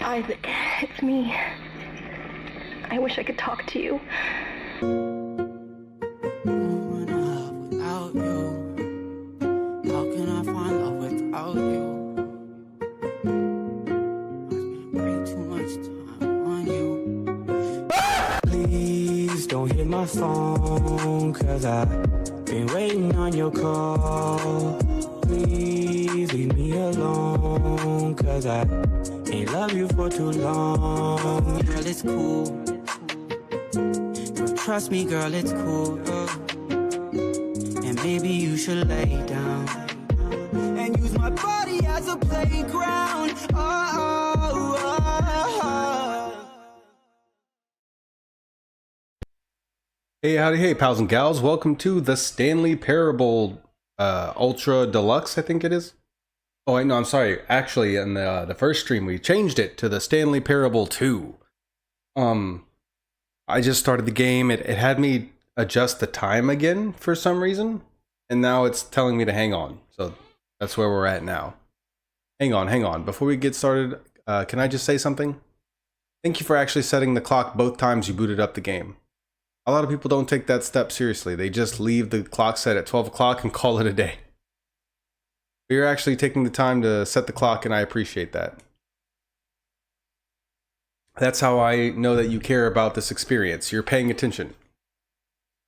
Isaac, it's me. I wish I could talk to you. Without you, how can I find love without you? I spent way too much time on you. Please don't hit my phone, 'cause I've been waiting on your call. Please leave me alone, 'cause I ain't love you for too long. Girl, it's cool. Trust me, girl, it's cool. And maybe you should lay down and use my body as a playground. Hey, howdy, hey, pals and gals. Welcome to the Stanley Parable Ultra Deluxe, I think it is. Oh, wait, no, I'm sorry. Actually, in the first stream, we changed it to the Stanley Parable 2. I just started the game. It had me adjust the time again for some reason. And now it's telling me to hang on. So that's where we're at now. Hang on. Before we get started, can I just say something? Thank you for actually setting the clock both times you booted up the game. A lot of people don't take that step seriously. They just leave the clock set at 12 o'clock and call it a day. But you're actually taking the time to set the clock, and I appreciate that. That's how I know that you care about this experience. You're paying attention.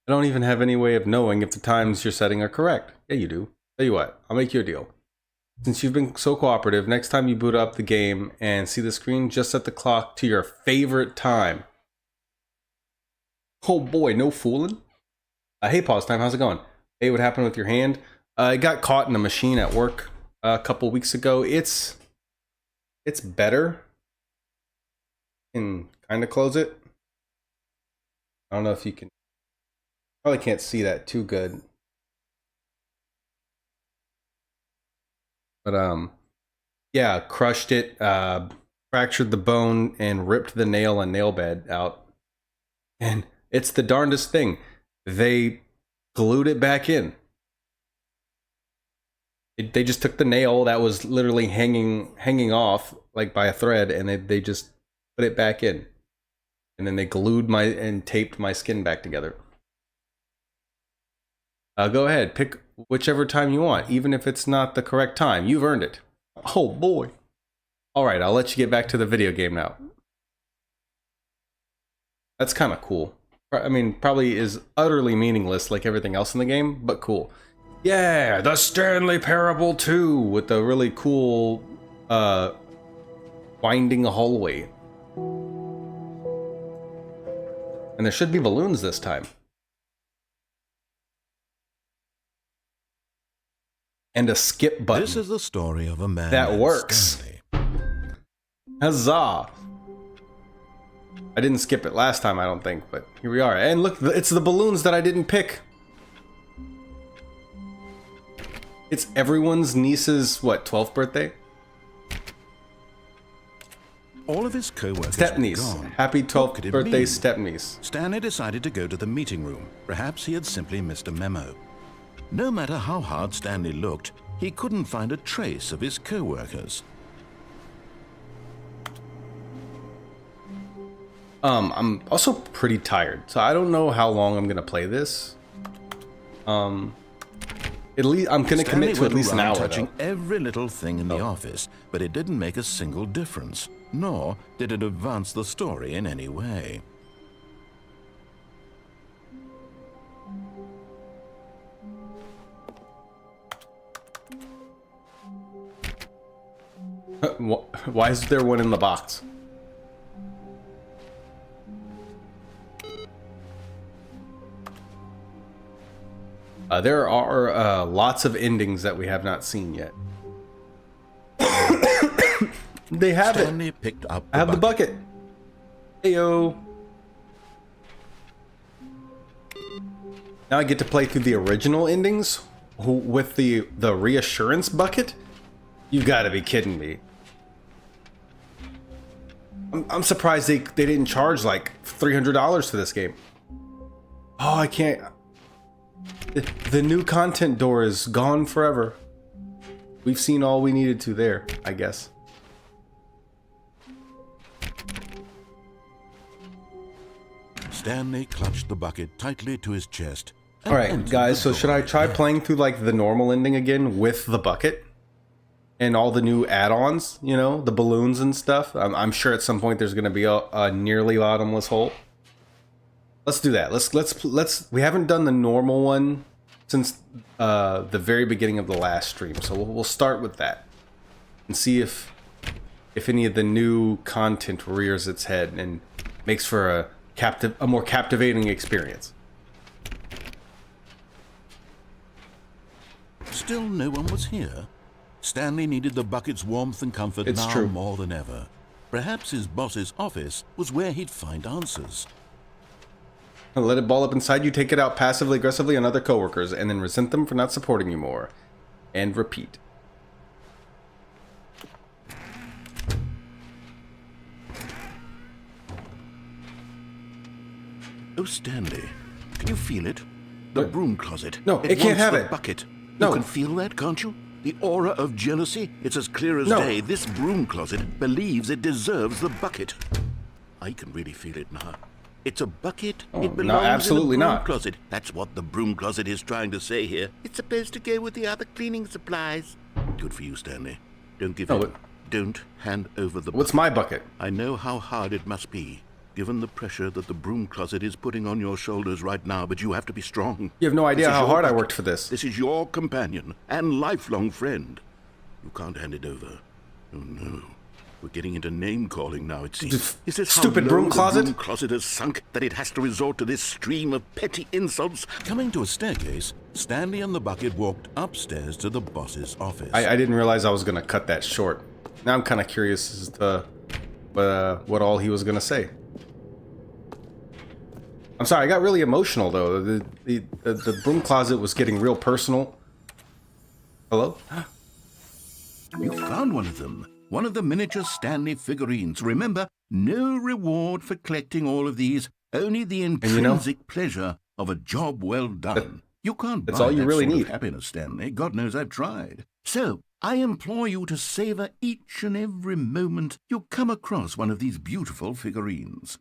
I don't even have any way of knowing if the times you're setting are correct. Yeah, you do. Tell you what, I'll make you a deal. Since you've been so cooperative, next time you boot up the game and see the screen, just set the clock to your favorite time. Oh boy, no fooling. Hey, pause time, how's it going? Hey, what happened with your hand? It got caught in a machine at work a couple weeks ago. It's better. Can kind of close it. I don't know if you can. Probably can't see that too good. But yeah, crushed it, fractured the bone, and ripped the nail and nail bed out. And it's the darndest thing. They glued it back in. They just took the nail that was literally hanging off like by a thread, and they just put it back in. And then they glued and taped my skin back together. Go ahead, pick whichever time you want, even if it's not the correct time. You've earned it. Oh boy. All right, I'll let you get back to the video game now. That's kind of cool. I mean, probably is utterly meaningless like everything else in the game, but cool. Yeah, the Stanley Parable 2 with the really cool winding hallway. And there should be balloons this time. And a skip button. This is the story of a man that named works. Stanley. Huzzah! I didn't skip it last time, I don't think, but here we are. And look, it's the balloons that I didn't pick. It's everyone's niece's, what, 12th birthday? All of his co-workers Step-niece. were gone. Happy What 12th could it birthday, mean? step-niece. Stanley decided to go to the meeting room. Perhaps he had simply missed a memo. No matter how hard Stanley looked, he couldn't find a trace of his co-workers. I'm also pretty tired, so I don't know how long I'm gonna play this. At least I'm gonna commit to at least an hour. Touching though. every little thing in the office, but it didn't make a single difference, nor did it advance the story in any way. Why is there one in the box? There are lots of endings that we have not seen yet. They have Stanley it. picked up I have the bucket. Heyo. Now I get to play through the original endings with the reassurance bucket. You gotta be kidding me. I'm surprised they didn't charge like $300 for this game. Oh, I can't. The new content door is gone forever. We've seen all we needed to there, I guess. Stanley clutched the bucket tightly to his chest. All right, guys, so should I try playing through like the normal ending again with the bucket and all the new add-ons, you know, the balloons and stuff? I'm sure at some point there's going to be a nearly bottomless hole. Let's do that. Let's we haven't done the normal one since the very beginning of the last stream. So we'll start with that and see if any of the new content rears its head and makes for a more captivating experience. Still no one was here. Stanley needed the bucket's warmth and comfort now more than ever. Perhaps his boss's office was where he'd find answers. Let it ball up inside you, take it out passively aggressively on other coworkers, and then resent them for not supporting you more. And repeat. Oh, Stanley, can you feel it? The broom closet. No, it can't have it. Bucket. No. You can feel that, can't you? The aura of jealousy. It's as clear as day. This broom closet believes it deserves the bucket. I can really feel it now. It's a bucket. It belongs absolutely in a broom not. closet. That's what the broom closet is trying to say here. It's supposed to go with the other cleaning supplies. Good for you, Stanley. Don't give in. Don't hand over the bucket. What's my bucket? I know how hard it must be, given the pressure that the broom closet is putting on your shoulders right now, but you have to be strong. You have no idea how hard I worked for this. This is your companion and lifelong friend. You can't hand it over. Oh, no. We're getting into name-calling now, it seems. Is this stupid how broom closet? The broom closet has sunk that it has to resort to this stream of petty insults? Coming to a staircase, Stanley and the bucket walked upstairs to the boss's office. I didn't realize I was going to cut that short. Now I'm kind of curious as to what all he was going to say. I'm sorry, I got really emotional, though. The broom closet was getting real personal. Hello? You found one of them. One of the miniature Stanley figurines. Remember, no reward for collecting all of these, only the intrinsic pleasure of a job well done. You can't buy all you that really sort need. of happiness, Stanley. God knows I've tried. So, I implore you to savor each and every moment you come across one of these beautiful figurines.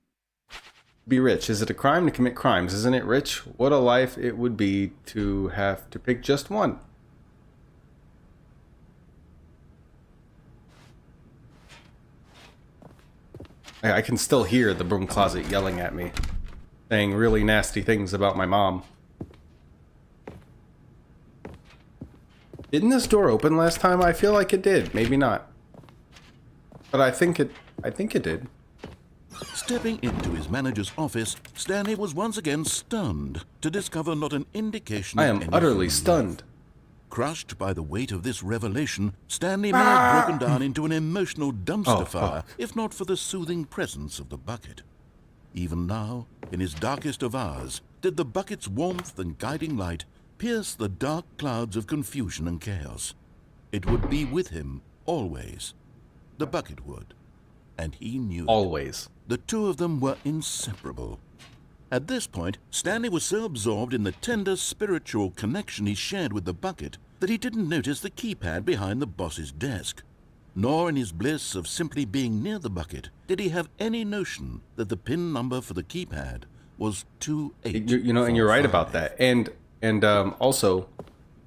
Be rich. Is it a crime to commit crimes? Isn't it rich? What a life it would be to have to pick just one. I can still hear the broom closet yelling at me, saying really nasty things about my mom. Didn't this door open last time? I feel like it did. Maybe not. But I think it did. Stepping into his manager's office, Stanley was once again stunned to discover not an indication I of am any utterly human stunned. life. Crushed by the weight of this revelation, Stanley may have broken down into an emotional dumpster fire, if not for the soothing presence of the bucket. Even now, in his darkest of hours, did the bucket's warmth and guiding light pierce the dark clouds of confusion and chaos. It would be with him always. The bucket would. And he knew it. Always. The two of them were inseparable. At this point, Stanley was so absorbed in the tender spiritual connection he shared with the bucket that he didn't notice the keypad behind the boss's desk. Nor in his bliss of simply being near the bucket did he have any notion that the PIN number for the keypad was 2845. You know, and you're right about that. And also,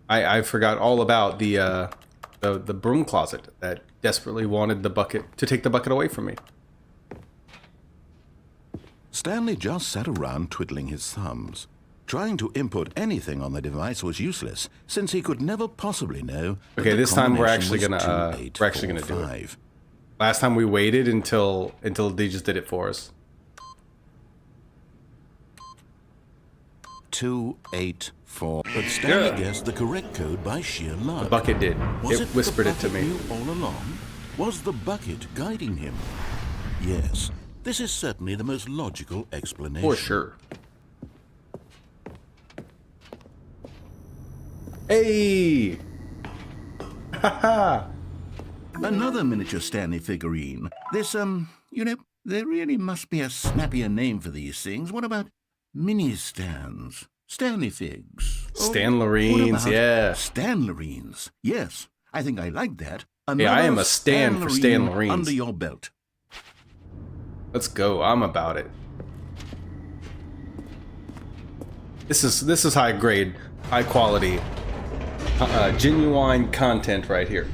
I forgot all about the broom closet that desperately wanted the bucket to take the bucket away from me. Stanley just sat around twiddling his thumbs. Trying to input anything on the device was useless, since he could never possibly know. Okay, this time we're actually gonna do do it. Last time we waited until they just did it for us. 284. But Stanley guessed the correct code by sheer luck. The bucket did. It whispered it to me. Knew all along? Was the bucket guiding him? Yes. This is certainly the most logical explanation. For sure. Hey! Haha! Another miniature Stanley figurine. This, you know, there really must be a snappier name for these things. What about mini-stands? Stanley figs? Stanlerines, yeah. Stanlerines. Yes, I think I like that. Yeah, I am a stan for Stanlerines. Under your belt. Let's go. I'm about it. This is high grade, high quality, genuine content right here.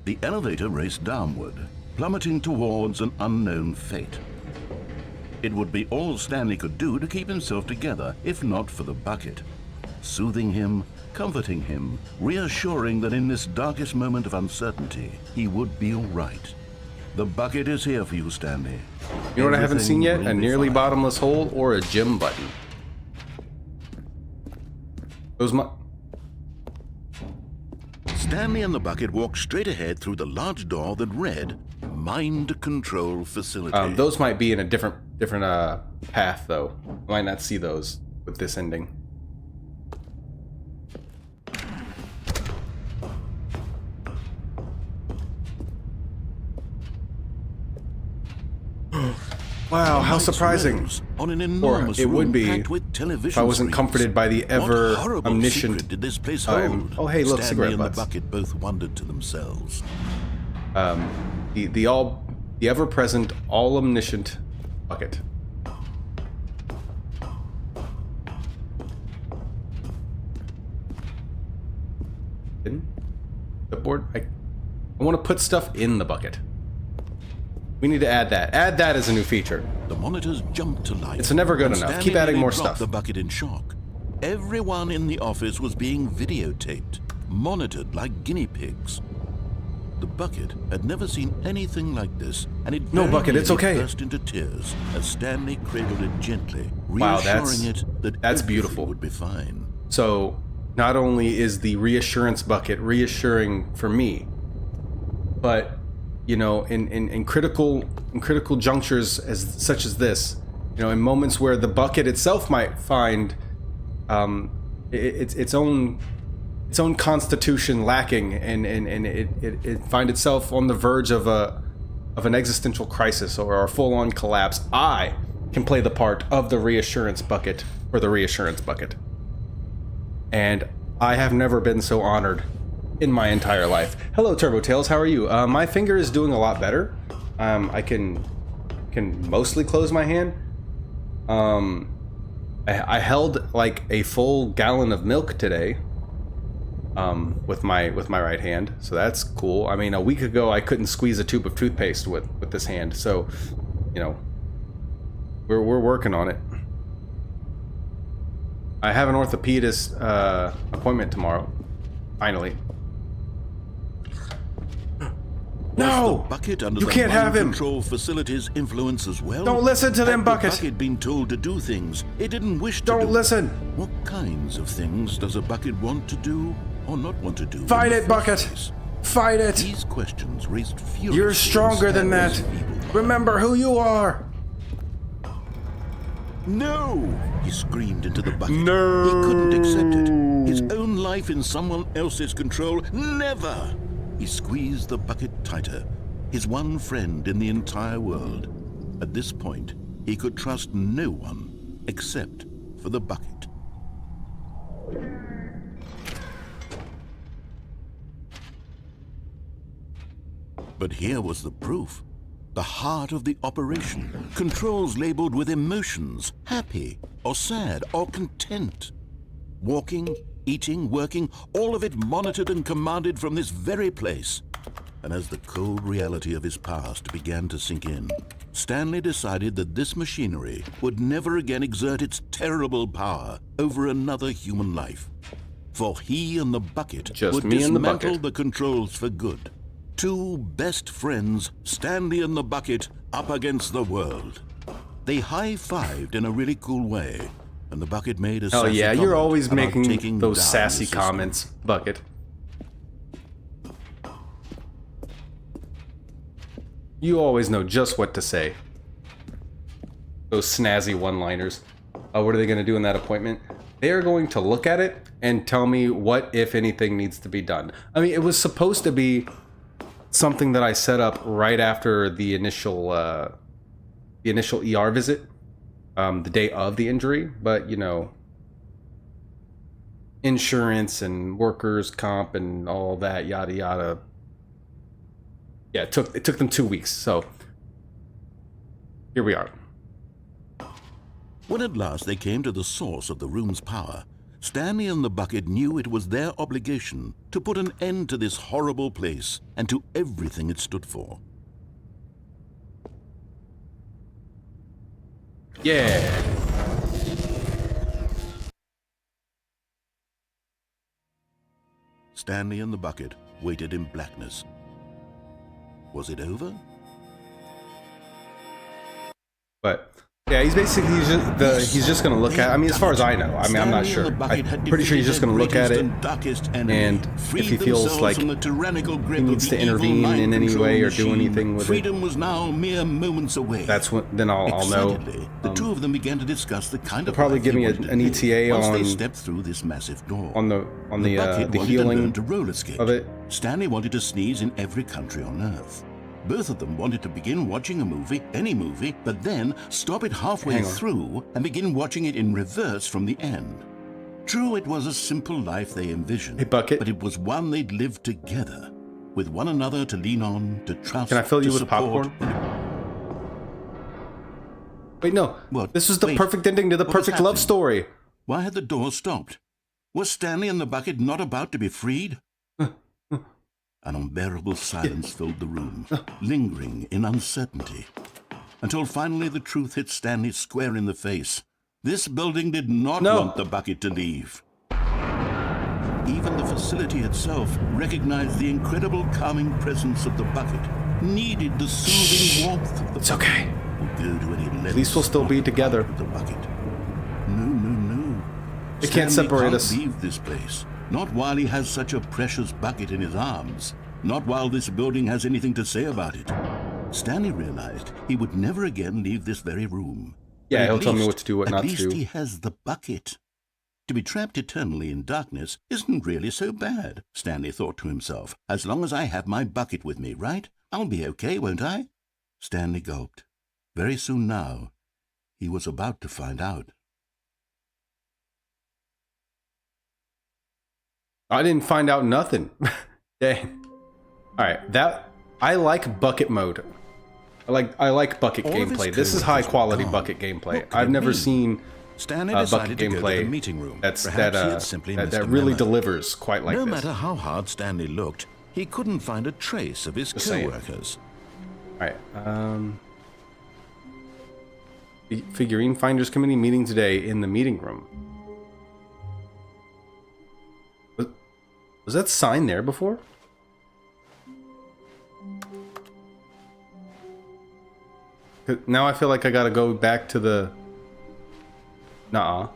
The elevator raced downward, plummeting towards an unknown fate. It would be all Stanley could do to keep himself together, if not for the bucket. Soothing him, comforting him, reassuring that in this darkest moment of uncertainty, he would be all right. The bucket is here for you, Stanley. You know what I haven't seen yet? Everything A will be nearly fine. bottomless hole or a gym button. Those Stanley and the bucket walked straight ahead through the large door that read, Mind Control Facility. those might be in a different path though. I might not see those with this ending. Wow, how Lights surprising. rose on an Or enormous it would room be packed with television if I wasn't screens. comforted by the ever What horrible omniscient secret did this place time. hold? Oh, hey, look, Stanley cigarette and the butts. bucket both wondered to themselves. The ever-present, all-omniscient bucket. The board. I want to put stuff in the bucket. We need to add that. Add that as a new feature. The monitors jumped to life. It's never good and enough. Stanley Keep adding nearly more dropped stuff. The bucket in shock. Everyone in the office was being videotaped, monitored like guinea pigs. The bucket had never seen anything like this, and it No, very Bucket, it's nearly okay. burst into tears as Stanley cradled it gently, Wow, reassuring it that that's everything beautiful. would be fine. So, not only is the reassurance bucket reassuring for me, but you know, in critical junctures such as this, you know, in moments where the bucket itself might find its own constitution lacking, and it find itself on the verge of an existential crisis or a full-on collapse, I can play the part of the reassurance bucket or the reassurance bucket. And I have never been so honored in my entire life. Hello, Turbo Tails. How are you? My finger is doing a lot better. I can mostly close my hand. I held like a full gallon of milk today. With my right hand, so that's cool. I mean, a week ago I couldn't squeeze a tube of toothpaste with this hand, so you know, we're working on it. I have an orthopedist appointment tomorrow. Finally. No! The bucket under You the can't mind have him! control facility's influence as well. Don't listen to them, Had Bucket! The bucket been told to do things it didn't wish to do. Don't listen! What kinds of things does a bucket want to do or not want to do? Fight in it, the Bucket! first place? Fight it! These questions raised furiously. You're stronger than that! Stanley's feeble mind. Remember who you are! No! He screamed into the bucket. No! He couldn't accept it. His own life in someone else's control. Never! He squeezed the bucket tighter. His one friend in the entire world. At this point, he could trust no one except for the bucket. But here was the proof. The heart of the operation. Controls labeled with emotions, happy or sad or content. Walking, eating, working, all of it monitored and commanded from this very place. And as the cold reality of his past began to sink in, Stanley decided that this machinery would never again exert its terrible power over another human life. For he and the bucket Just would me and the dismantle bucket. the controls for good. Two best friends, Stanley and the bucket, up against the world. They high-fived in a really cool way, and the bucket made a Oh sassy yeah, you're comment always about making taking those down sassy the system. comments, Bucket. You always know just what to say. Those snazzy one-liners. What are they going to do in that appointment? They are going to look at it and tell me what, if anything, needs to be done. I mean, it was supposed to be something that I set up right after the initial ER visit, the day of the injury. But you know, insurance and workers' comp and all that, yada yada. Yeah, it took them 2 weeks. So Here we are. When at last they came to the source of the room's power, Stanley and the bucket knew it was their obligation to put an end to this horrible place and to everything it stood for. Yeah. Stanley and the bucket waited in blackness. Was it over? But yeah, he's basically he's just gonna look at. I mean, as far as I know, I mean, I'm not sure. I'm pretty sure he's just gonna look at it, and if he feels like he needs to intervene in any way or do anything with it, freedom was now mere moments away. That's when then I'll know. The two of them began to discuss the kind of probably give me an ETA once on they stepped through this massive door. on the healing to roller skate. of it. Stanley wanted to sneeze in every country on Earth. Both of them wanted to begin watching a movie, any movie, but then stop it halfway through and begin watching it in reverse from the end. True, it was a simple life they envisioned, Hey, Bucket. but it was one they'd lived together, with one another to lean on, to trust, Can I fill you to with support. popcorn? Wait, no. What? This was the Wait. perfect ending to the What was perfect love happening? story. Why had the door stopped? Was Stanley and the bucket not about to be freed? An unbearable silence filled the room, lingering in uncertainty, until finally the truth hit Stanley square in the face. This building did not want the bucket to leave. Even the facility itself recognized the incredible calming presence of the bucket, needed the soothing warmth of the It's bucket. okay. Would go to any lengths At least we'll still be not to together. part with the bucket. No. It can't Stanley separate can't us. leave this place. Not while he has such a precious bucket in his arms. Not while this building has anything to say about it. Stanley realized he would never again leave this very room. Yeah, But at he'll tell me least- what to do, what not to At least do. he has the bucket. To be trapped eternally in darkness isn't really so bad, Stanley thought to himself. As long as I have my bucket with me, right? I'll be okay, won't I? Stanley gulped. Very soon now, he was about to find out. I didn't find out nothing. Dang. All right, that I like bucket mode. I like bucket All of his gameplay. This is high coworkers were quality gone. bucket gameplay. What could I've it never mean? seen Stanley bucket decided to go to the gameplay meeting room. that That really delivers quite like no this. matter how hard Stanley looked, he couldn't find a trace of his Just saying. co-workers. All right. Figurine Finders Committee meeting today in the meeting room. Was that sign there before? Now I feel like I gotta go back to the... Nuh-uh.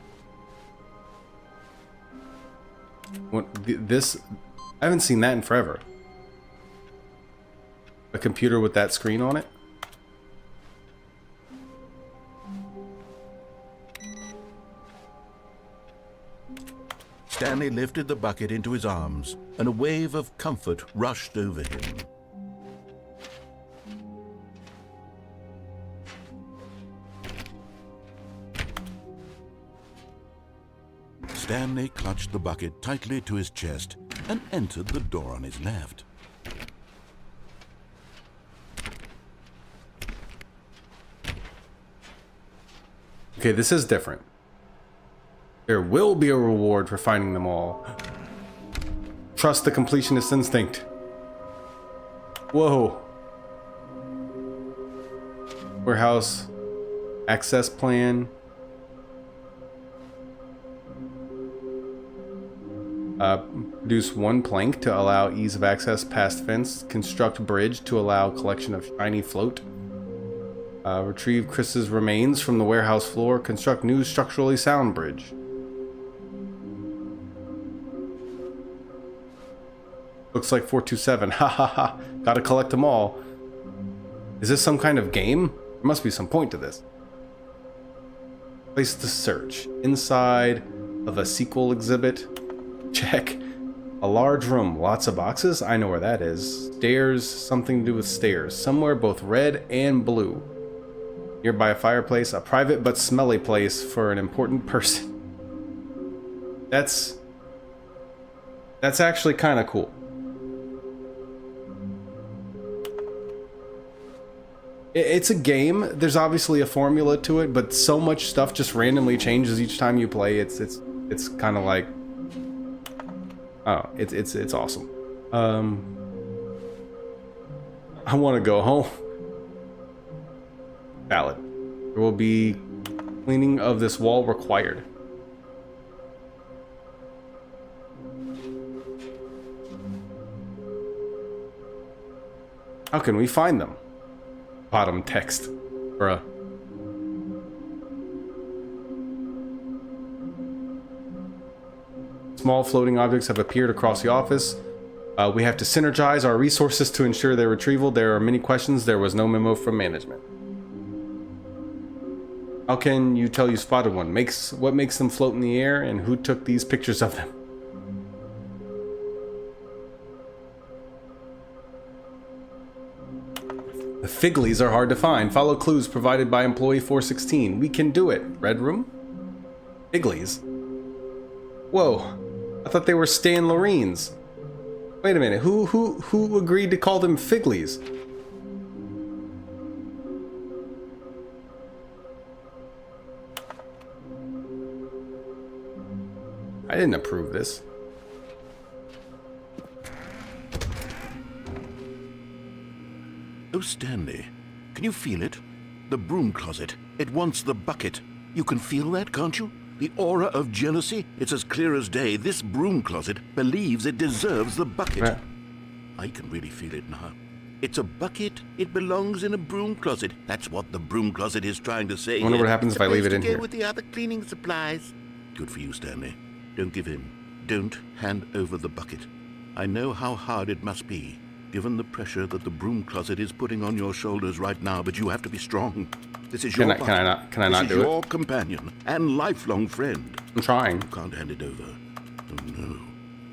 This... I haven't seen that in forever. A computer with that screen on it? Stanley lifted the bucket into his arms, and a wave of comfort rushed over him. Stanley clutched the bucket tightly to his chest and entered the door on his left. Okay, this is different. There will be a reward for finding them all. Trust the completionist instinct. Whoa. Warehouse access plan. Produce one plank to allow ease of access past fence. Construct bridge to allow collection of shiny float. Retrieve Chris's remains from the warehouse floor. Construct new structurally sound bridge. Looks like 427. Ha ha ha. Gotta collect them all. Is this some kind of game? There must be some point to this. Place to search. Inside of a sequel exhibit. Check. A large room. Lots of boxes. I know where that is. Stairs. Something to do with stairs. Somewhere both red and blue. Nearby a fireplace. A private but smelly place for an important person. That's actually kind of cool. It's a game. There's obviously a formula to it, but so much stuff just randomly changes each time you play. It's kind of like, oh, it's awesome. I want to go home. Valid. There will be cleaning of this wall required. How can we find them? Bottom text. Bruh. Small floating objects have appeared across the office. We have to synergize our resources to ensure their retrieval. There are many questions. There was no memo from management. How can you tell you spotted one? What makes them float in the air, and who took these pictures of them? The Figlies are hard to find. Follow clues provided by employee 416. We can do it. Red room? Figlies? Whoa. I thought they were Stan Loreens. Wait a minute. Who agreed to call them Figlies? I didn't approve this. Oh, Stanley, can you feel it? The broom closet. It wants the bucket. You can feel that, can't you? The aura of jealousy. It's as clear as day. This broom closet believes it deserves the bucket. Right. I can really feel it now. It's a bucket. It belongs in a broom closet. That's what the broom closet is trying to say. I wonder what happens if I leave it in here. here. With the other cleaning supplies. Good for you, Stanley. Don't give in. Don't hand over the bucket. I know how hard it must be, given the pressure that the broom closet is putting on your shoulders right now, but you have to be strong. This is your bucket. Can I not do it? This is your companion and lifelong friend. I'm trying. You can't hand it over. Oh no.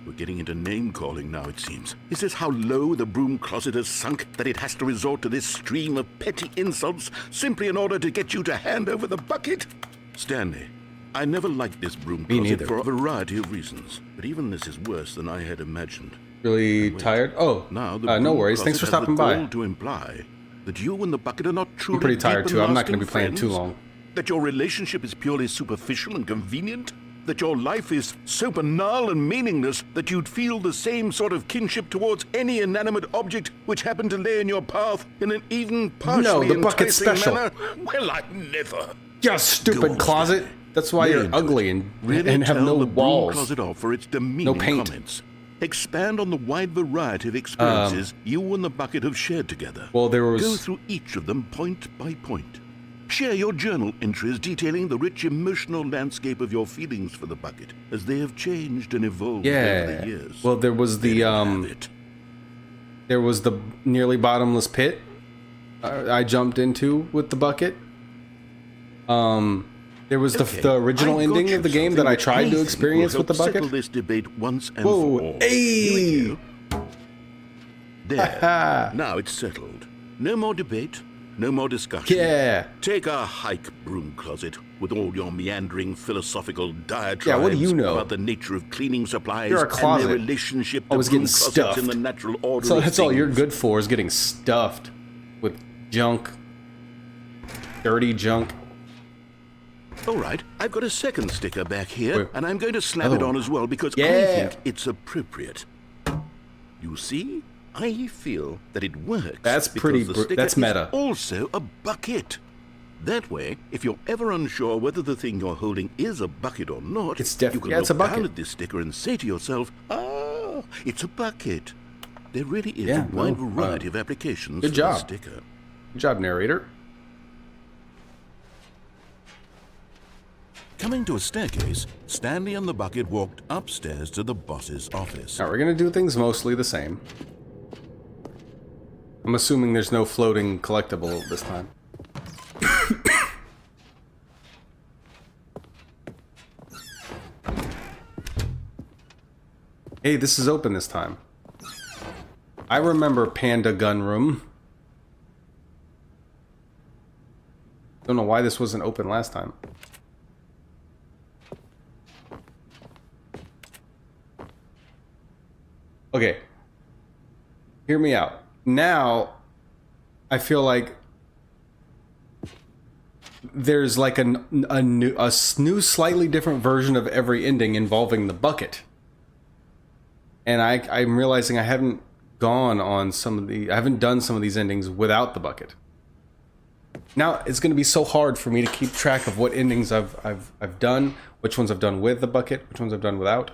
We're getting into name-calling now, it seems. Is this how low the broom closet has sunk, that it has to resort to this stream of petty insults simply in order to get you to hand over the bucket? Stanley, I never liked this broom closet for a variety of reasons, but even this is worse than I had imagined. Really tired? Oh, now no worries. Thanks for stopping by. To imply that you and the bucket are not truly I'm pretty tired deep too. and I'm not going to be lasting playing too friends? long. That your relationship is purely superficial and convenient? That your life is so banal and meaningless that you'd feel the same sort of kinship towards any inanimate object which happened to lay in your path in an even partially the bucket's enticing special. manner? Well, I never. Just stupid Go, closet. Stanley. That's why you're Really ugly and Really have tell no the broom walls. closet off for its demeaning No paint. comments. Expand on the wide variety of experiences you and the bucket have shared together. Well, there was... Go through each of them point by point. Share your journal entries detailing the rich emotional landscape of your feelings for the bucket as they have changed and evolved over the years. Well, there was the there was the nearly bottomless pit I jumped into with the bucket. There was the original ending of the game that I tried to experience with the bucket. Settle this debate once and Whoa, for all. hey! There. Now it's settled. No more debate. No more discussion. Yeah. Take a hike, broom closet, with all your meandering philosophical diatribes Yeah, what do you know? about the nature of cleaning supplies You're a and closet. their relationship to Always broom getting closets stuffed. in the natural order So of that's all you're things. good for, is getting stuffed with junk. Dirty junk. All right, I've got a second sticker back here, Where? and I'm going to slap it Oh. on as well because I Yeah. think it's appropriate. You see? I feel that it works. That's because pretty the br- sticker that's meta. is also a bucket. That way, if you're ever unsure whether the thing you're holding is a bucket or not, It's you can it's a look down bucket. at this sticker and say to yourself, "Ah, it's a bucket." There really is Yeah, a wide no, variety of applications good for job. the sticker. Good job, narrator. Coming to a staircase, Stanley and the bucket walked upstairs to the boss's office. Now we're gonna do things mostly the same. I'm assuming there's no floating collectible this time. Hey, this is open this time. I remember Panda Gun Room. Don't know why this wasn't open last time. Okay. Hear me out. Now, I feel like there's like a new slightly different version of every ending involving the bucket. And I'm realizing I haven't gone on I haven't done some of these endings without the bucket. Now it's going to be so hard for me to keep track of what endings I've done, which ones I've done with the bucket, which ones I've done without.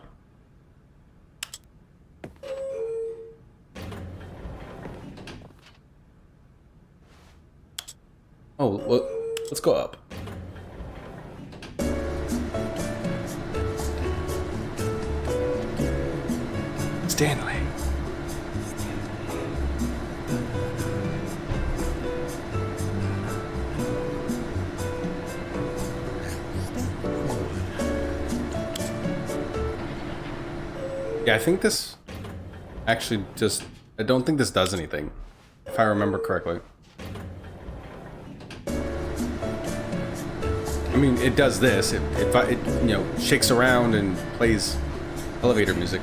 Oh, well, let's go up. Stanley. Yeah, I think this actually I don't think this does anything, if I remember correctly. I mean, it does this. It you know, shakes around and plays elevator music.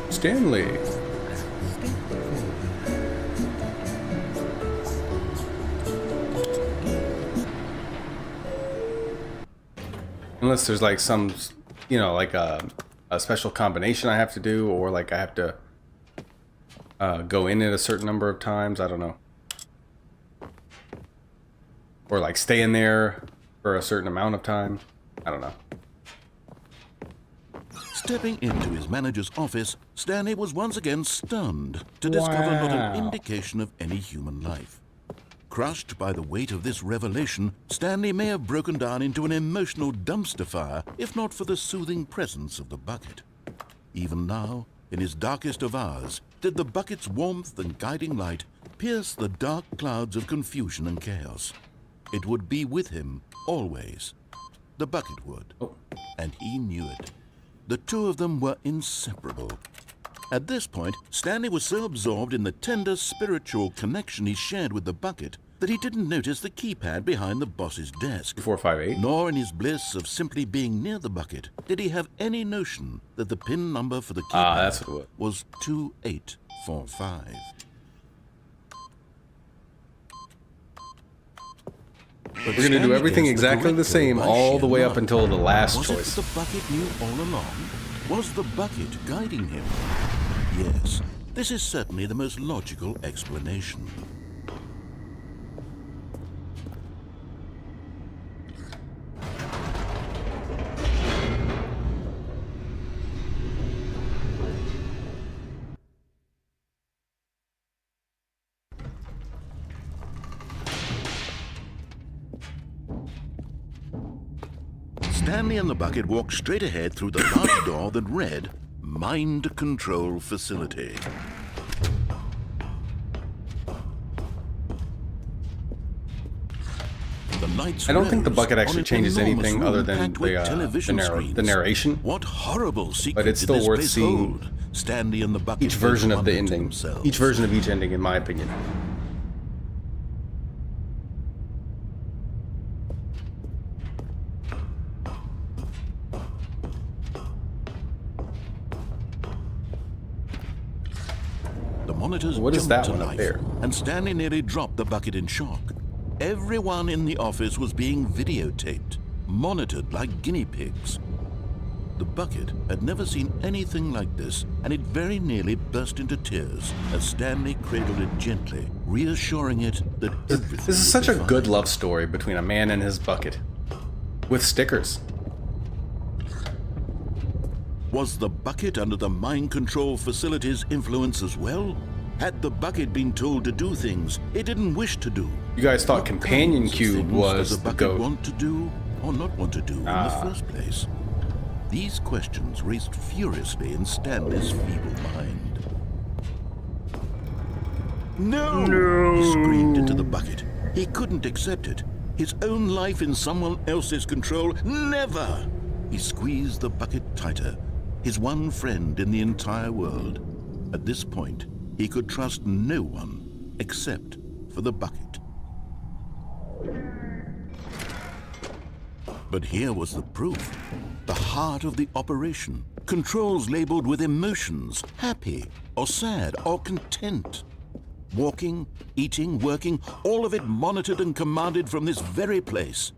Stanley. Unless there's like some, you know, like a special combination I have to do, or like I have to go in it a certain number of times. I don't know. Or like stay in there for a certain amount of time. I don't know. Stepping into his manager's office, Stanley was once again stunned to discover not an indication of any human life. Crushed by the weight of this revelation, Stanley may have broken down into an emotional dumpster fire if not for the soothing presence of the bucket. Even now, in his darkest of hours, did the bucket's warmth and guiding light pierce the dark clouds of confusion and chaos. It would be with him, always. The bucket would. And he knew it. The two of them were inseparable. At this point, Stanley was so absorbed in the tender spiritual connection he shared with the bucket that he didn't notice the keypad behind the boss's desk. 458. Nor in his bliss of simply being near the bucket did he have any notion that the PIN number for the keypad that's what it was 2845. We're going to do everything exactly the same all the way up until the last choice. Was it the bucket knew all along? Was the bucket guiding him? Yes, this is certainly the most logical explanation. Stanley and the bucket walked straight ahead through the large door that read, Mind Control Facility. The lights I don't think the rose bucket on actually an changes enormous anything room other than packed with television screens. the narration. What horrible secret But it's did still this worth place seeing hold? Stanley and the bucket Each version both of the wondered to ending. themselves. Each version of each ending, in my opinion. The monitors What is jumped that to one up life, there? and Stanley nearly dropped the bucket in shock. Everyone in the office was being videotaped, monitored like guinea pigs. The bucket had never seen anything like this, and it very nearly burst into tears as Stanley cradled it gently, reassuring it that everything This is would such be a fine. good love story between a man and his bucket. With stickers. Was the bucket under the mind control facility's influence as well? Had the bucket been told to do things it didn't wish to do? You guys thought What Companion kinds of Cube things was does the the bucket goat. want to do or not want to do in the first place? These questions raced furiously in Stanley's feeble mind. No! He screamed into the bucket. He couldn't accept it. His own life in someone else's control? Never! He squeezed the bucket tighter. His one friend in the entire world. At this point, he could trust no one except for the bucket. But here was the proof. The heart of the operation. Controls labeled with emotions, happy or sad or content. Walking, eating, working, all of it monitored and commanded from this very place.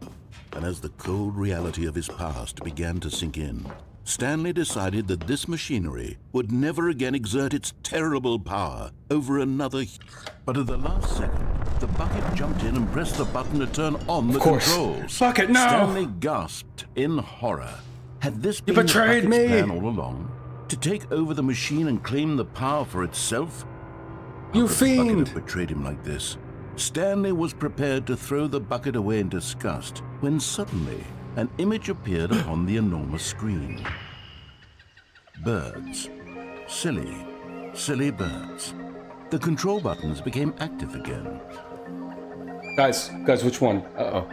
And as the cold reality of his past began to sink in, Stanley decided that this machinery would never again exert its terrible power over another. But at the last second, the bucket jumped in and pressed the button to turn on the controls. Bucket, no! Stanley gasped in horror. Had this been betrayed the bucket's me! plan all along? To take over the machine and claim the power for itself? You How could the bucket fiend! have betrayed him like this? Stanley was prepared to throw the bucket away in disgust when suddenly an image appeared upon the enormous screen. Birds. Silly, silly birds. The control buttons became active again. Guys, which one? Uh-oh.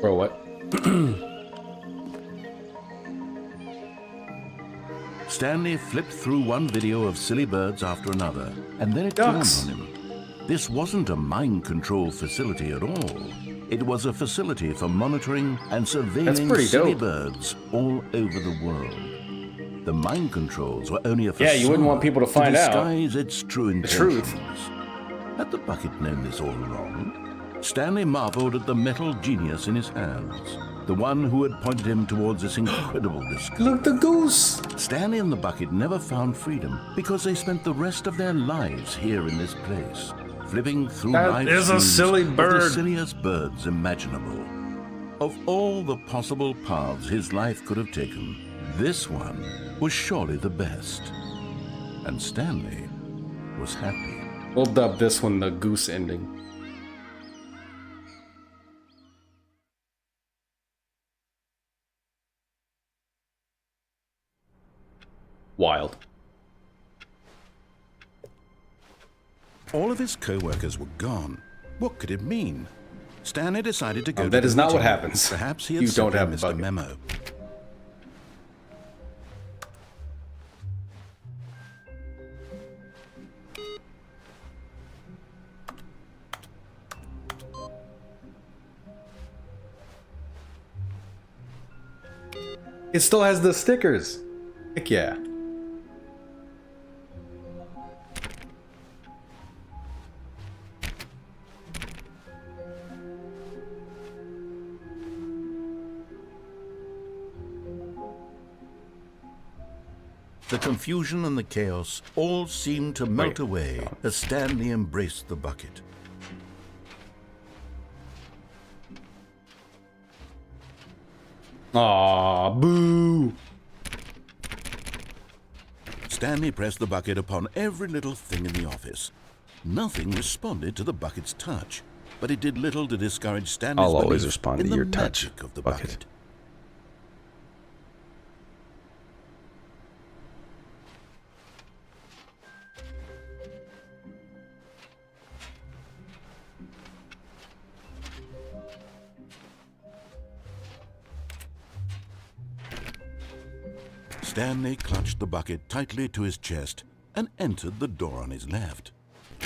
Bro, what? Stanley flipped through one video of silly birds after another, and then it dawned Ducks. on him. This wasn't a mind control facility at all. It was a facility for monitoring and surveilling pretty silly dope. birds all over the world. The mind controls were only a facade Yeah, you wouldn't want people to find out disguise its true the truth. intentions. Had the bucket known this all along? Stanley marveled at the metal genius in his hands, the one who had pointed him towards this incredible discovery. Look, the goose! Stanley and the bucket never found freedom because they spent the rest of their lives here in this place, flipping through That live is a streams silly of the bird. silliest birds imaginable. Of all the possible paths his life could have taken, this one was surely the best. And Stanley was happy. We'll dub this one the goose ending. Wild. All of his co-workers were gone. What could it mean? Stanley decided to go to that the is not what meeting. happens. Perhaps he You had don't simply have a missed a bucket. memo. It still has the stickers. Heck yeah. The confusion and the chaos all seemed to melt Wait. away as Stanley embraced the bucket. Aw, boo. Stanley pressed the bucket upon every little thing in the office. Nothing responded to the bucket's touch, but it did little to discourage Stanley's I'll always belief respond in to the your touch, magic of the bucket. bucket. Stanley clutched the bucket tightly to his chest and entered the door on his left.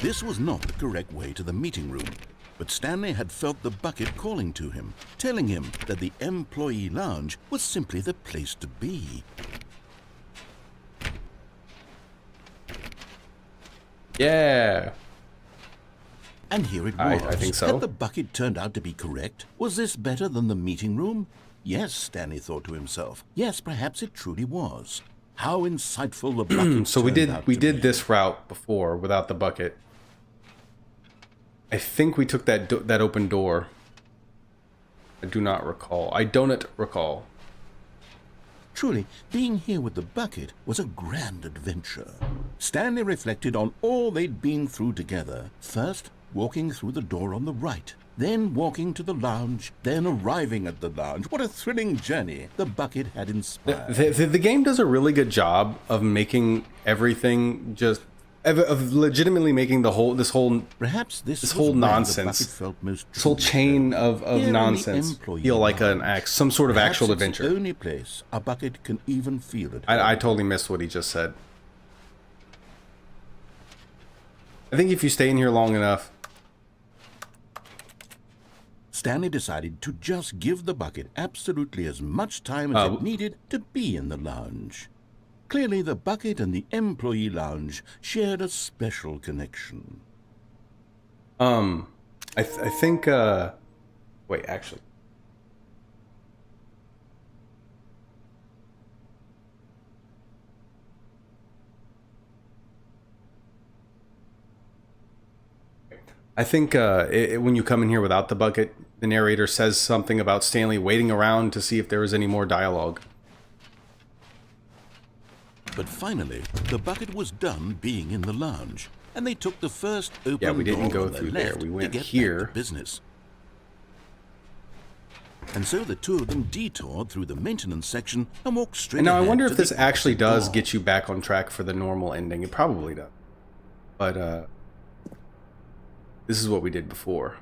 This was not the correct way to the meeting room, but Stanley had felt the bucket calling to him, telling him that the employee lounge was simply the place to be. Yeah. And here it I was. think so. Had the bucket turned out to be correct? Was this better than the meeting room? Yes, Stanley thought to himself. Yes, perhaps it truly was. How insightful the bucket So we turned did out we to did be. this route before without the bucket. I think we took that that open door. I do not recall. I don't recall. Truly, being here with the bucket was a grand adventure. Stanley reflected on all they'd been through together. First, walking through the door on the right. Then walking to the lounge. Then arriving at the lounge. What a thrilling journey the bucket had inspired. The game does a really good job of making everything just of legitimately making the whole this whole Perhaps this was whole where the nonsense, bucket felt most this whole truly chain of Here in the nonsense employee feel like an lounge. some sort of Perhaps actual it's adventure. the only place a bucket can even feel it. I totally missed what he just said. I think if you stay in here long enough, Stanley decided to just give the bucket absolutely as much time as it needed to be in the lounge. Clearly, the bucket and the employee lounge shared a special connection. I think, wait, actually. I think when you come in here without the bucket, the narrator says something about Stanley waiting around to see if there was any more dialogue. But finally, the bucket was done being in the lounge, and they took the first open Yeah, we didn't door go on their through there. left We went to get here. back to business. And so the two of them detoured through the maintenance section and walked straight And now I ahead wonder to if this the actually exit does door. get you back on track for the normal ending. It probably does. But this is what we did before.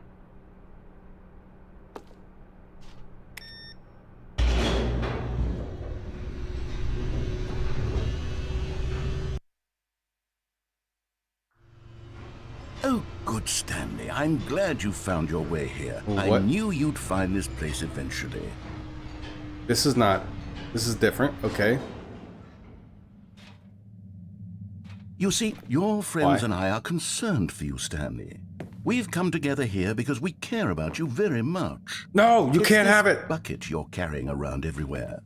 Oh, good Stanley. I'm glad you found your way here. I What? knew you'd find this place eventually. This is not... This is different. Okay. You see, your friends Why? and I are concerned for you, Stanley. We've come together here because we care about you very much. No, you It's can't this have it. bucket you're carrying around everywhere.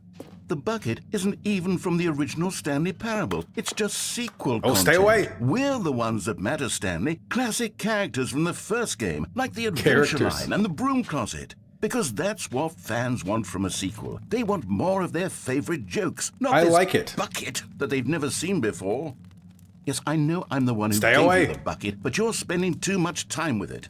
The bucket isn't even from the original Stanley Parable. It's just sequel Oh, content. stay away. We're the ones that matter, Stanley. Classic characters from the first game, like the Adventure Characters. Line and the Broom Closet. Because that's what fans want from a sequel. They want more of their favorite jokes, not I this like it. bucket that they've never seen before. Yes, I know I'm the one who Stay gave away. you the bucket, but you're spending too much time with it.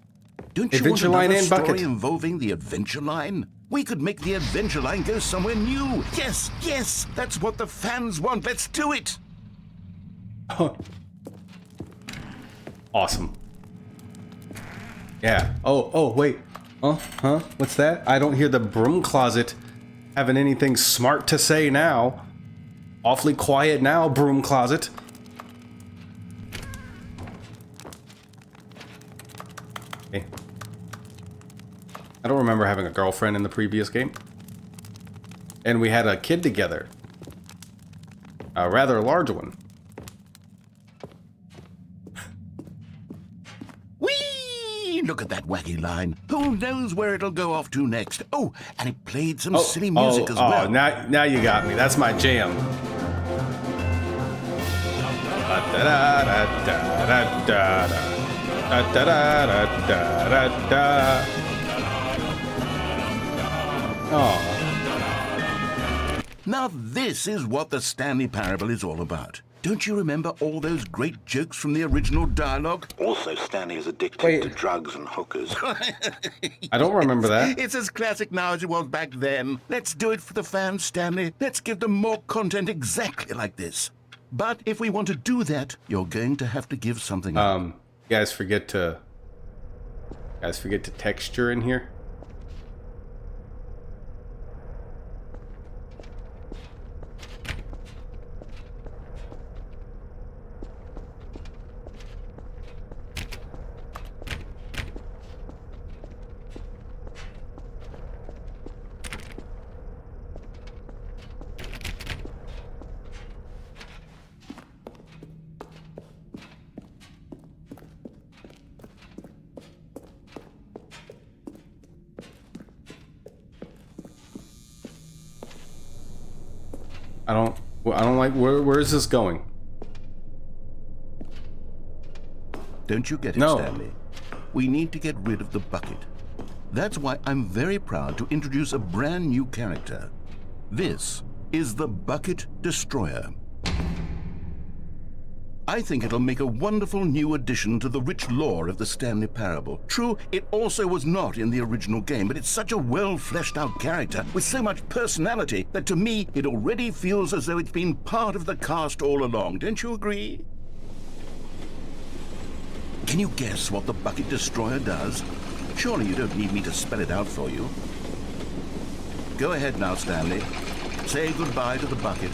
Don't you Adventure want Line another and story bucket. involving the Adventure Line? We could make the Adventure Line go somewhere new. Yes, yes, that's what the fans want. Let's do it. Awesome. Yeah. Oh, wait. Huh? What's that? I don't hear the broom closet having anything smart to say now. Awfully quiet now, broom closet. Okay. I don't remember having a girlfriend in the previous game. And we had a kid together. A rather large one. Whee! Look at that wacky line. Who knows where it'll go off to next? Oh, and it played some silly music as well. Now you got me. That's my jam. Oh, Now this is what the Stanley Parable is all about. Don't you remember all those great jokes from the original dialogue? Also, Stanley is addicted to drugs and hookers. I don't remember that. It's as classic now as it was back then. Let's do it for the fans, Stanley. Let's give them more content exactly like this. But if we want to do that, you're going to have to give something up. You guys forget to texture in here. I don't like where is this going? Don't you get it, No. Stanley? We need to get rid of the bucket. That's why I'm very proud to introduce a brand new character. This is the Bucket Destroyer. I think it'll make a wonderful new addition to the rich lore of the Stanley Parable. True, it also was not in the original game, but it's such a well-fleshed-out character with so much personality that to me, it already feels as though it's been part of the cast all along. Don't you agree? Can you guess what the Bucket Destroyer does? Surely you don't need me to spell it out for you. Go ahead now, Stanley. Say goodbye to the bucket,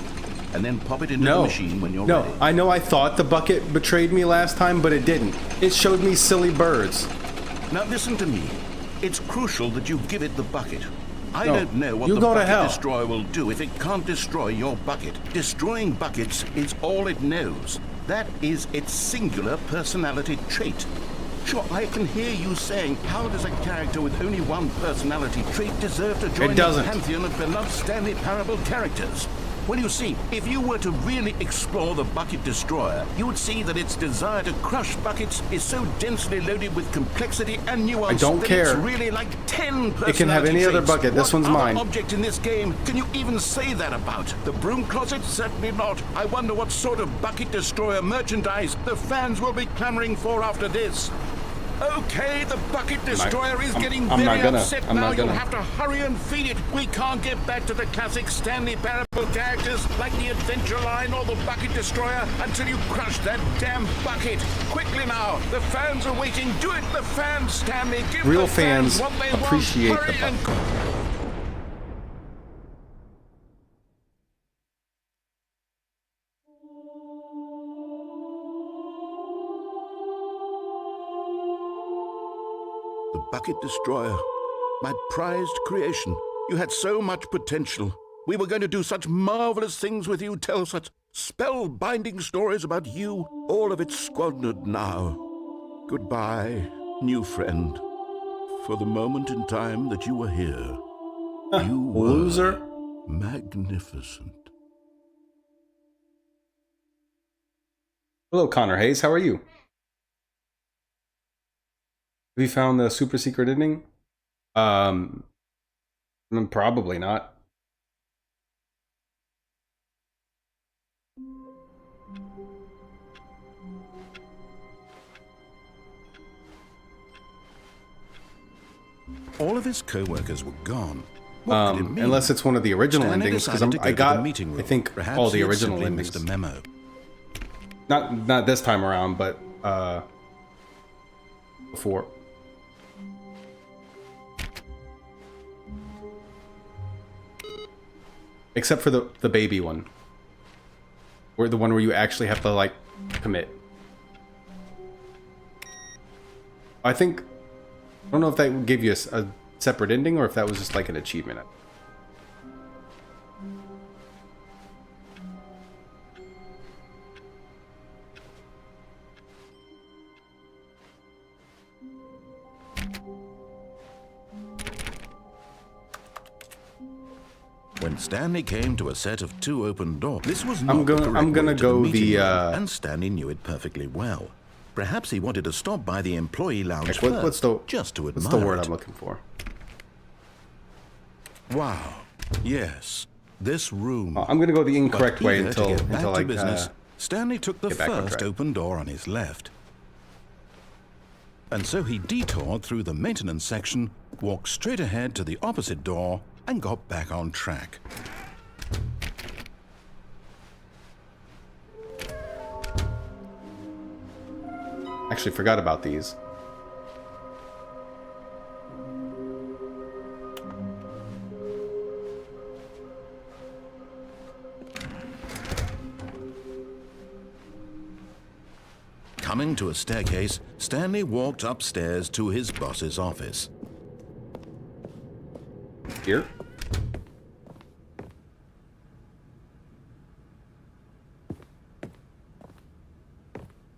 and then pop it into the machine when you're ready. I know I thought the bucket betrayed me last time, but it didn't. It showed me silly birds. Now listen to me. it's crucial that you give it the bucket. I No, don't know what you the go to bucket hell. destroyer will do if it can't destroy your bucket. Destroying buckets is all it knows. That is its singular personality trait. Sure, I can hear you saying, how does a character with only one personality trait deserve to join the doesn't. pantheon of beloved Stanley Parable characters? Well, you see, if you were to really explore the Bucket Destroyer, you would see that its desire to crush buckets is so densely loaded with complexity and nuance I don't that care. it's really like 10 personality It can have any other traits. bucket. This What one's other mine. object in this game can you even say that about? The broom closet? Certainly not. I wonder what sort of Bucket Destroyer merchandise the fans will be clamoring for after this. Okay, the Bucket Destroyer is getting I'm very not gonna. upset I'm now. not You'll gonna. have to hurry and feed it. We can't get back to the classic Stanley Parable characters like the Adventure Line or the Bucket Destroyer until you crush that damn bucket. Quickly now, the fans are waiting. Do it, the fans, Stanley. Give Real the fans fans what they appreciate want. the Hurry and The Bucket Destroyer, my prized creation. You had so much potential. We were going to do such marvelous things with you, tell such spell-binding stories about you. All of it squandered now. Goodbye, new friend. For the moment in time that you were here, you were Loser. magnificent. Hello, Connor Hayes. How are you? Have you found the super secret ending? Probably not. All of his co-workers were gone. What could it mean? Unless it's one of the original Stanley endings, because decided to go I to got, the meeting room. I think, Perhaps all the he had original simply endings. missed a memo. Not this time around, but before. Except for the baby one, or the one where you actually have to like commit. I think, I don't know if that would give you a separate ending or if that was just like an achievement. When Stanley came to a set of 2 open doors, this was I'm not the gonna correct way to go meeting the, room, and Stanley knew it perfectly well. Perhaps he wanted to stop by the employee lounge Like, first, what's the just to admire what's the word it. I'm looking for? Wow. Yes, this room. I'm gonna go the But incorrect way eager to until get back to like business, Stanley took the get back on first track. open door on his left. And so he detoured through the maintenance section, walked straight ahead to the opposite door, and got back on track. Actually forgot about these. Coming to a staircase, Stanley walked upstairs to his boss's office. Here.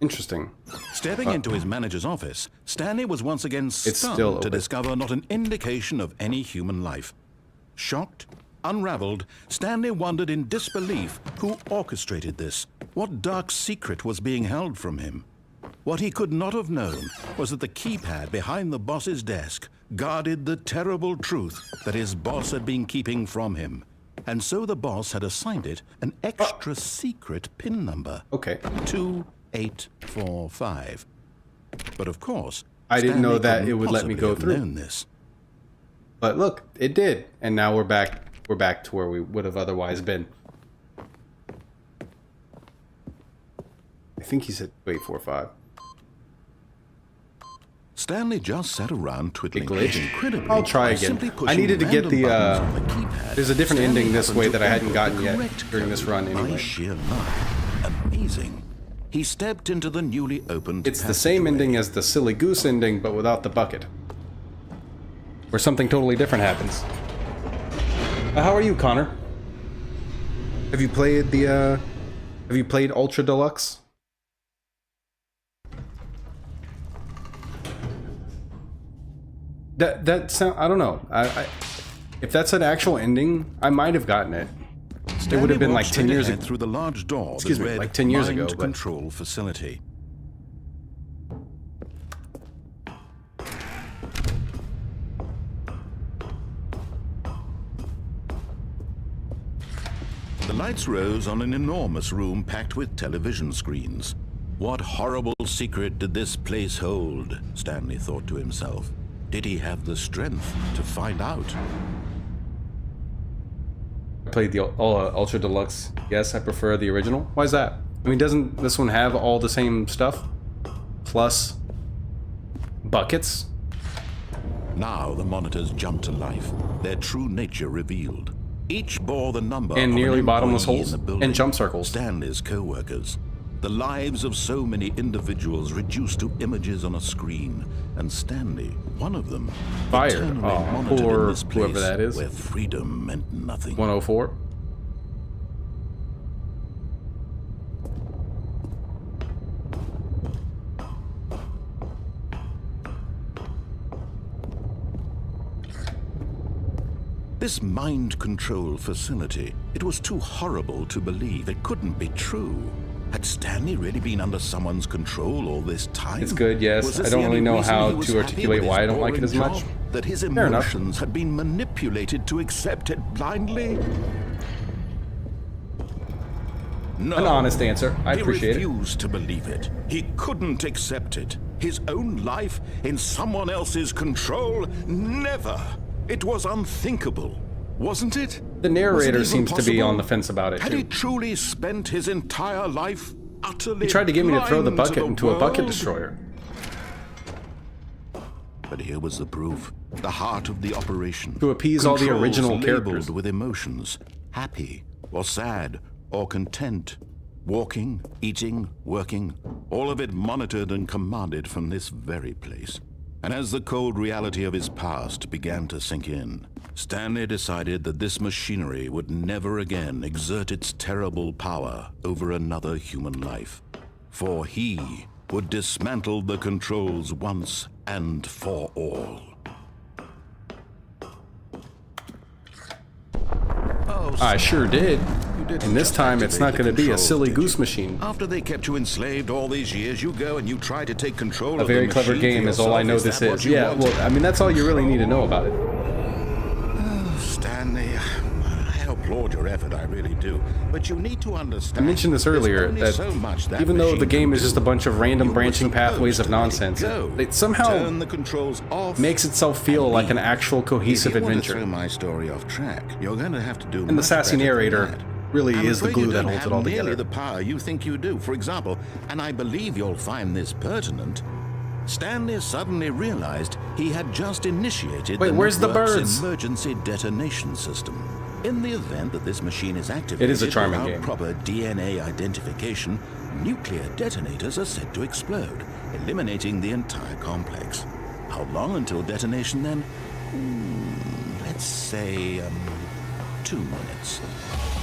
Interesting. Stepping into his manager's office, Stanley was once again still stunned to open. discover not an indication of any human life. Shocked, unraveled, Stanley wondered in disbelief who orchestrated this, what dark secret was being held from him. What he could not have known was that the keypad behind the boss's desk guarded the terrible truth that his boss had been keeping from him. And so the boss had assigned it an extra secret PIN number. Okay. 2845. But of course, I didn't know Stanley that couldn't it would let me possibly go have through. known this. But look, it did, and now we're back. We're back to where we would have otherwise been. I think he said 2845. Stanley just sat around twiddling. It glitched? Incredibly, I'll try by again. simply I pushing needed to get random the, buttons on the keypad, there's a different Stanley ending this happened way to that I hadn't input gotten the yet correct during this code. run anyway. By sheer luck. Amazing. He stepped into the newly opened It's the same passageway. ending as the Silly Goose ending, but without the bucket. where something totally different happens. How are you, Connor? Have you played the, have you played Ultra Deluxe? That sound, I don't know. If that's an actual ending, I might have gotten it. It would have been like 10 years ago. Through the large door Excuse me, like 10 years ago. Mind control facility. The lights rose on an enormous room packed with television screens. What horrible secret did this place hold? Stanley thought to himself. Did he have the strength to find out? I played the Ultra Deluxe. Yes, I prefer the original. Why is that? I mean, doesn't this one have all the same stuff? Plus buckets? Now the monitors jumped to life, their true nature revealed. Each bore the number And of nearly an bottomless employee holes in the building. and jump circles. Stanley's co-workers. The lives of so many individuals reduced to images on a screen, and Stanley, one of them, Fired. eternally Oh, monitored poor in this place whoever that is. where freedom meant nothing. 104. This mind control facility, it was too horrible to believe. It couldn't be true. Had Stanley really been under someone's control all this time? It's good, yes. Was this I don't the really only know reason how he was to happy articulate with why his I don't like it boring as much. job? That his Fair enough. emotions had been manipulated to accept it blindly? No. An honest answer. I appreciate it. He refused to believe it. He couldn't accept it. His own life in someone else's control? Never. It was unthinkable, wasn't it? The narrator Was it even seems to be possible? on the fence about it, Had too. he truly spent his entire life utterly He tried to get me to throw the blind bucket the into a bucket world? destroyer. But here was the proof, the heart of the operation. To appease all the Controls original labeled characters. with emotions, happy or sad or content. Walking, eating, working, all of it monitored and commanded from this very place. And as the cold reality of his past began to sink in, Stanley decided that this machinery would never again exert its terrible power over another human life. For he would dismantle the controls once and for all. Oh, I sure did. you didn't And this just time it's not activate going the to be a controls, silly did you? goose machine. After they kept you enslaved all these years, you go and you try to take control A of very the clever machine game for is all I yourself. know Is this that what is. you Yeah, want? well, I mean, that's all you really need to know about it. Stanley, I applaud your effort, I really do. But you need to understand. I mentioned this earlier, there's that only so much that even though the machine game can is just a do. bunch of random You were branching supposed pathways of to let nonsense, go. it somehow Turn the controls off. makes itself feel like an actual cohesive If you want to adventure. throw my story off track, you're going to have to do And the much sassy better than narrator that. really I'm is the afraid glue you that don't holds it have all nearly together. the power you think you do. For example, and I believe you'll find this pertinent, Stanley suddenly realized he had just initiated Wait, where's the network's birds? emergency detonation system. In the event that this machine is activated It is a charming without game. proper DNA identification, nuclear detonators are said to explode, eliminating the entire complex. How long until detonation then? Let's say 2 minutes.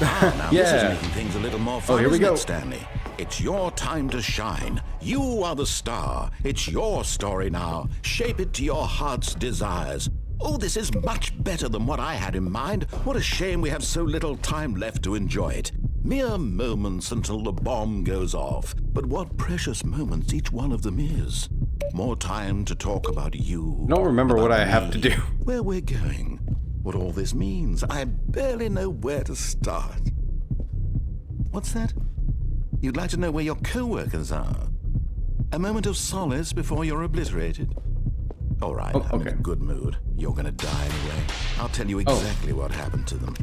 Now this is Yeah. making things a little more fun, here we isn't go. it, Stanley? It's your time to shine. You are the star. It's your story now. Shape it to your heart's desires. Oh, this is much better than what I had in mind. What a shame we have so little time left to enjoy it. Mere moments until the bomb goes off. But what precious moments each one of them is. More time to talk about you. I don't remember what about I have to me, do. Where we're going. What all this means. I barely know where to start. What's that? You'd like to know where your co-workers are? A moment of solace before you're obliterated? All right, Oh, I'm in okay. a good mood. You're gonna die anyway. I'll tell you exactly what happened to them.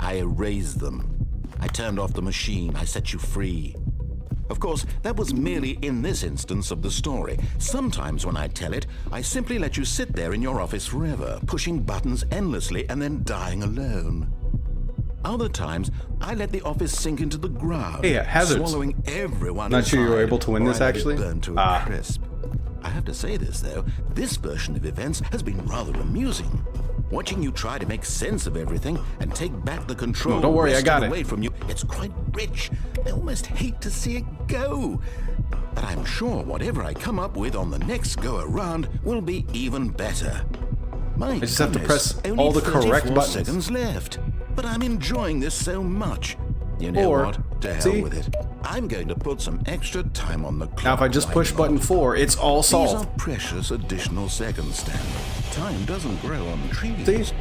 I erased them. I turned off the machine. I set you free. Of course, that was merely in this instance of the story. Sometimes when I tell it, I simply let you sit there in your office forever, pushing buttons endlessly and then dying alone. Other times, I let the office sink into the ground, Hey, hazards. swallowing everyone Not sure you were inside, able to win or this, I let it actually? burn to a crisp. I have to say this, though. This version of events has been rather amusing. Watching you try to make sense of everything and take back the control don't worry, I got away it. from you, it's quite rich. I almost hate to see it go. But I'm sure whatever I come up with on the next go-around will be even better. My I just have to goodness, press only all the 34 correct buttons. seconds left. But I'm enjoying this so much. You know Or, what? To hell see? with it. I'm going to put some extra time on the clock. Now if I just push right button now. 4, it's all These solved. are precious additional seconds, Stanley. Time doesn't grow on trees. See?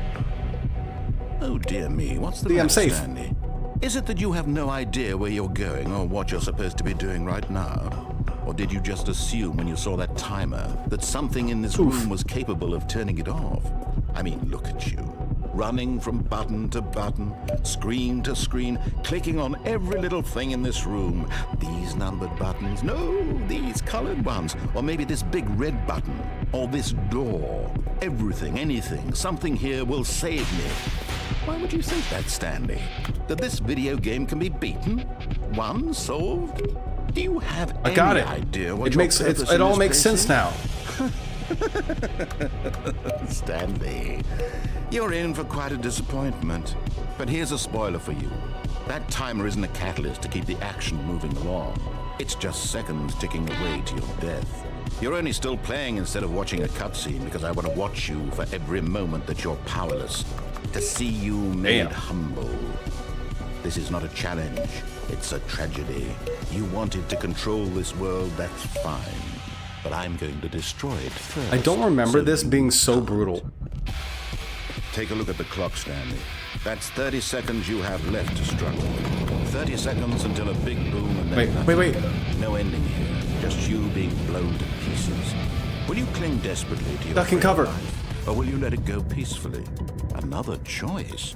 Oh dear me, what's the See, I'm matter, safe. Stanley? Is it that you have no idea where you're going or what you're supposed to be doing right now? Or did you just assume when you saw that timer that something in this room was capable of turning it off? I mean, look at you. Running from button to button, screen to screen, clicking on every little thing in this room. These numbered buttons, no, these colored ones. Or maybe this big red button, or this door. Everything, anything, something here will save me. Why would you think that, Stanley? That this video game can be beaten? Won? Solved? Do you have I got any it. idea what It your makes purpose it in all this makes place sense is? now. Stanley, you're in for quite a disappointment. But here's a spoiler for you. That timer isn't a catalyst to keep the action moving along. It's just seconds ticking away to your death. You're only still playing instead of watching a cutscene because I want to watch you for every moment that you're powerless. To see you made Damn. humble. This is not a challenge. It's a tragedy. You wanted to control this world, that's fine. But I'm going to destroy it first. I don't remember so this you being so can't. brutal. Take a look at the clock, Stanley. That's 30 seconds you have left to struggle. 30 seconds until a big boom and then Wait. nothing. No ending here. Just you being blown to pieces. Will you cling desperately to your Duck and frail cover. life, or will you let it go peacefully? Another choice.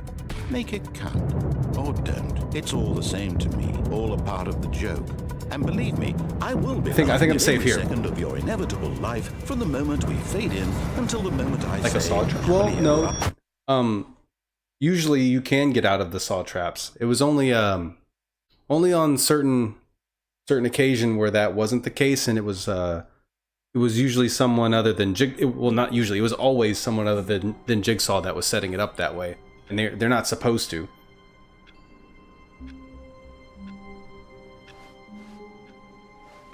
Make it count. Or don't. It's all the same to me. All a part of the joke. And believe me, I will be I think I'm safe every here. second of your inevitable life from the moment we fade in until the moment I Like a say saw trap? Well, happily no. ever Usually you can get out of the saw traps. It was only on certain occasion where that wasn't the case, and it was usually someone other than well, not usually. It was always someone other than Jigsaw that was setting it up that way, and they're not supposed to.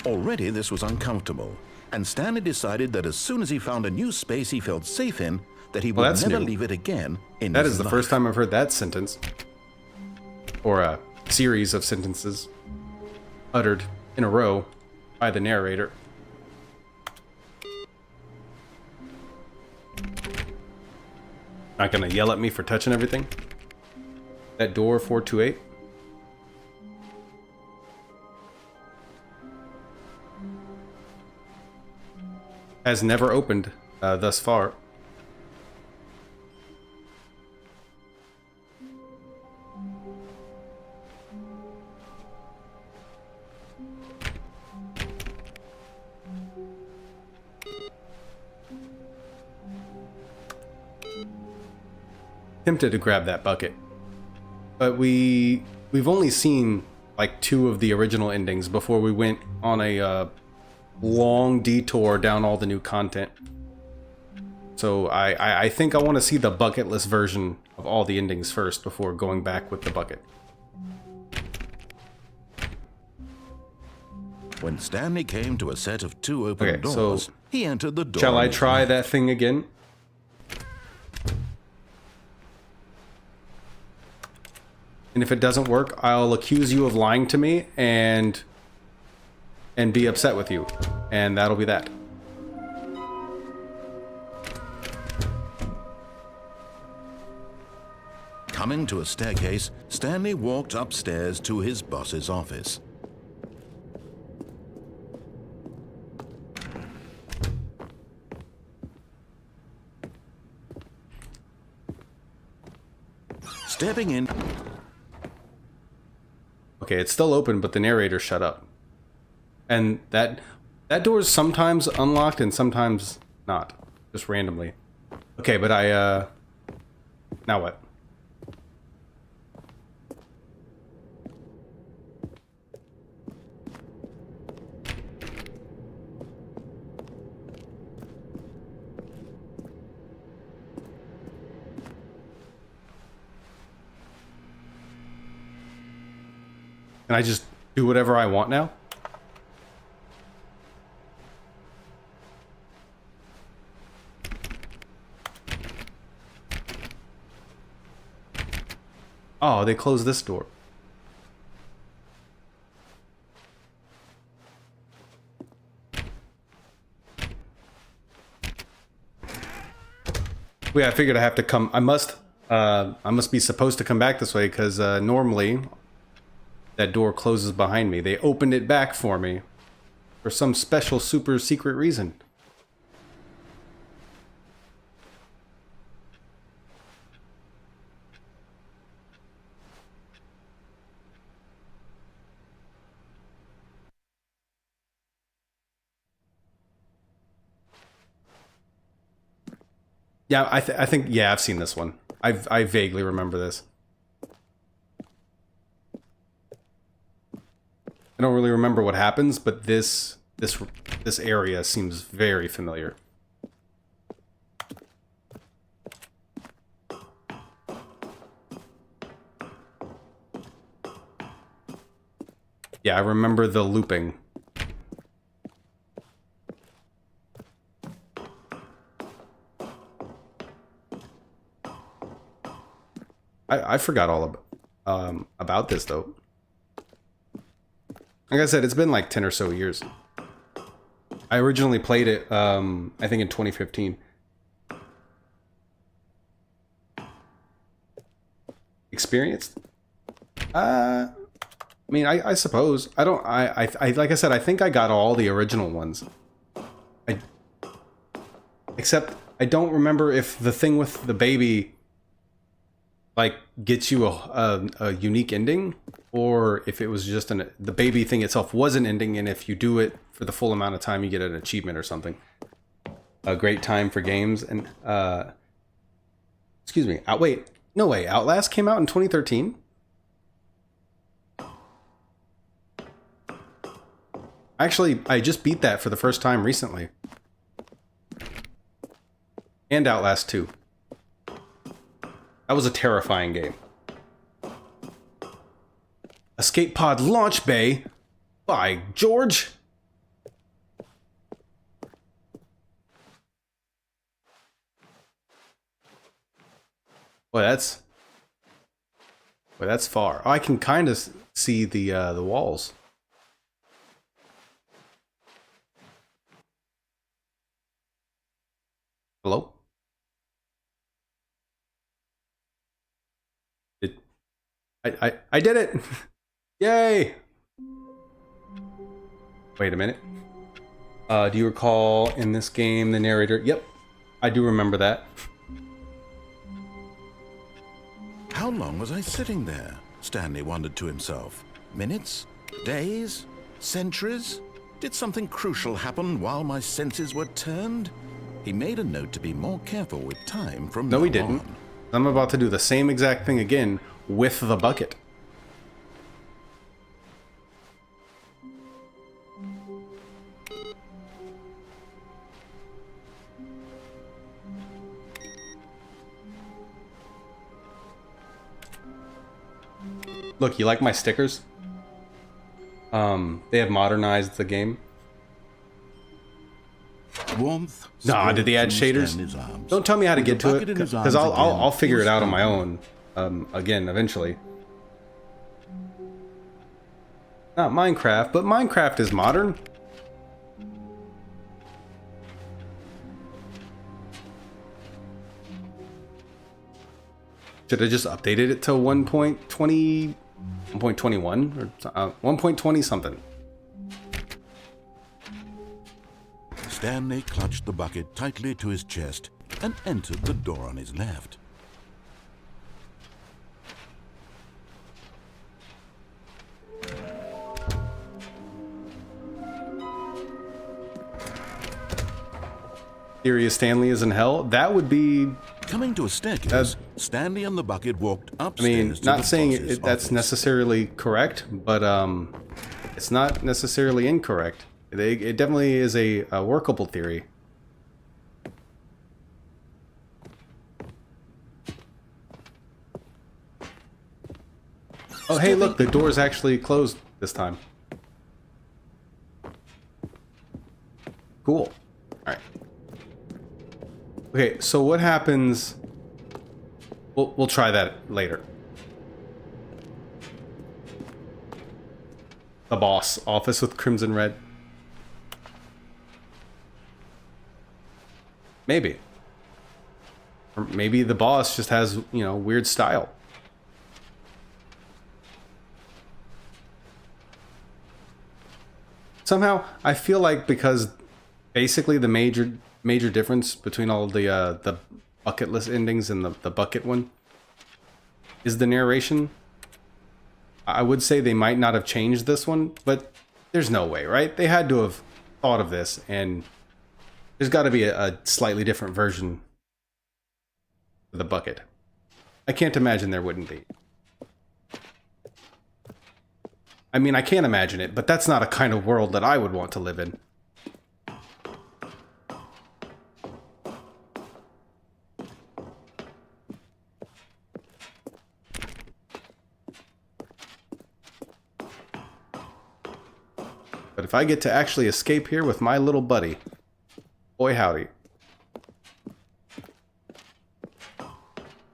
Already this was uncomfortable, and Stanley decided that as soon as he found a new space he felt safe in, that he Well, would that's never new. leave it again in That his is the life. first time I've heard that sentence, or a series of sentences uttered in a row by the narrator. Not gonna yell at me for touching everything. That door 428. Has never opened thus far. Tempted to grab that bucket, but we've only seen like 2 of the original endings before we went on a long detour down all the new content. So I think I want to see the bucketless version of all the endings first before going back with the bucket. When Stanley came to a set of 2 open Okay, so doors, he entered the door. Shall I on his try left. that thing again? And if it doesn't work, I'll accuse you of lying to me and be upset with you. And that'll be that. Coming to a staircase, Stanley walked upstairs to his boss's office. Stepping in, Okay, it's still open, but the narrator shut up. And that door is sometimes unlocked and sometimes not. Just randomly. Okay, but now what? Can I just do whatever I want now? Oh, they closed this door. Yeah, I figured I have to come. I must be supposed to come back this way because normally that door closes behind me. They opened it back for me for some special super secret reason. Yeah, I think yeah, I've seen this one. I vaguely remember this. I don't really remember what happens, but this area seems very familiar. Yeah, I remember the looping. I forgot all about this though. Like I said, it's been like 10 or so years. I originally played it, I think in 2015. Experienced? I mean, I suppose. I don't, like I said, I think I got all the original ones. Except, I don't remember if the thing with the baby, like, gets you a unique ending, or if it was just the baby thing itself was an ending, and if you do it for the full amount of time, you get an achievement or something. A great time for games, and, excuse me, wait, no way, Outlast came out in 2013? Actually, I just beat that for the first time recently. And Outlast 2. That was a terrifying game. Escape Pod Launch Bay? By George? Boy, that's far. Oh, I can kind of see the walls. Hello? I did it! Yay! Wait a minute. Do you recall in this game the narrator? Yep, I do remember that. How long was I sitting there? Stanley wondered to himself. Minutes? Days? Centuries? Did something crucial happen while my senses were turned? He made a note to be more careful with time from now on. No, he didn't. I'm about to do the same exact thing again with the bucket. Look, you like my stickers? They have modernized the game. Warmth. Nah, did they add shaders? Don't tell me how to get to it, because I'll figure it out on my own. Again, eventually. Not Minecraft, but Minecraft is modern. Should I just updated it to 1.20, 1.21 or 1.20 something? Stanley clutched the bucket tightly to his chest and entered the door on his left. Theory of Stanley is in hell. That would be... Coming to a staircase, Stanley and the bucket walked upstairs. I mean, not saying that's necessarily correct, but it's not necessarily incorrect. It definitely is a workable theory. Oh, hey, look, the door's actually closed this time. Cool. Alright. Okay, so what happens... We'll try that later. The boss office with crimson red. Maybe. Or maybe the boss just has, you know, weird style. Somehow, I feel like because basically the major difference between all the bucket list endings and the bucket one is the narration. I would say they might not have changed this one, but there's no way, right? They had to have thought of this, and there's got to be a slightly different version of the bucket. I can't imagine there wouldn't be. I mean, I can't imagine it, but that's not a kind of world that I would want to live in. But if I get to actually escape here with my little buddy, boy howdy.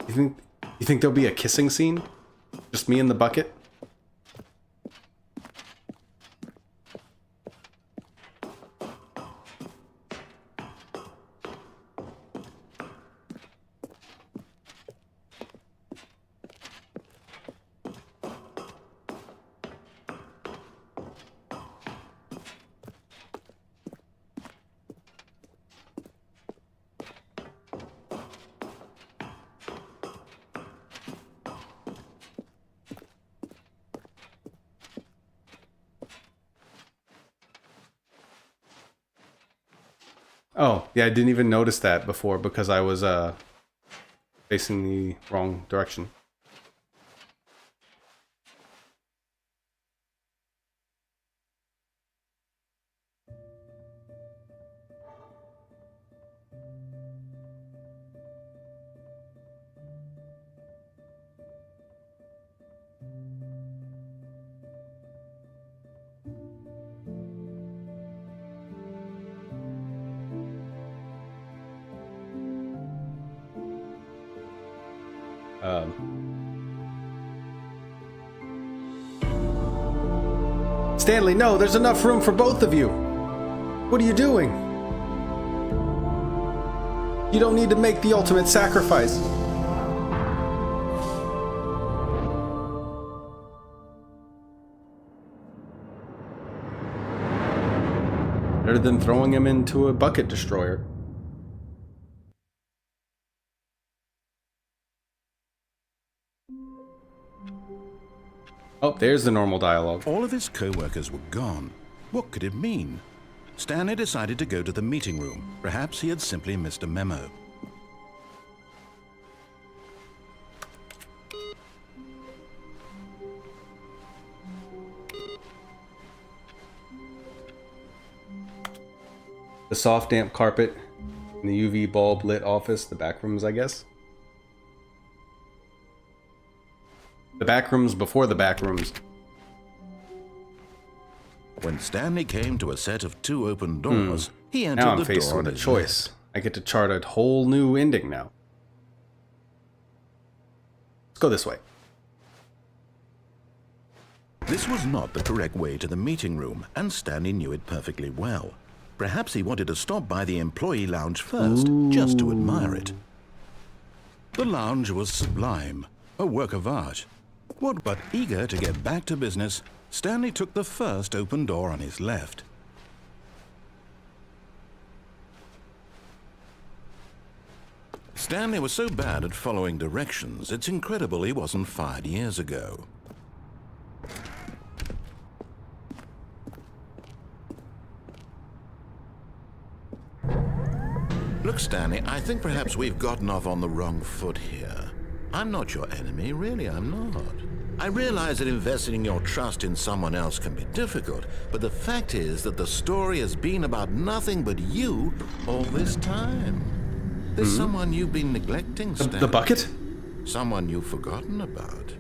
You think there'll be a kissing scene? Just me and the bucket? Oh, yeah, I didn't even notice that before because I was facing the wrong direction. Stanley, no, there's enough room for both of you. What are you doing? You don't need to make the ultimate sacrifice. Better than throwing him into a bucket destroyer. Oh, there's the normal dialogue. All of his co-workers were gone. What could it mean? Stanley decided to go to the meeting room. Perhaps he had simply missed a memo. The soft, damp carpet in the UV bulb lit office, the back rooms, I guess. The back rooms before the back rooms. When Stanley came to a set of 2 open doors, he entered Now I'm the faced door with on a his choice. left. I get to chart a whole new ending now. Let's go this way. This was not the correct way to the meeting room, and Stanley knew it perfectly well. Perhaps he wanted to stop by the employee lounge first, just to admire it. The lounge was sublime, a work of art. What but eager to get back to business, Stanley took the first open door on his left. Stanley was so bad at following directions, it's incredible he wasn't fired years ago. Look, Stanley, I think perhaps we've gotten off on the wrong foot here. I'm not your enemy, really, I'm not. I realize that investing your trust in someone else can be difficult, but the fact is that the story has been about nothing but you all this time. There's someone you've been neglecting, Stanley. The bucket? Someone you've forgotten about.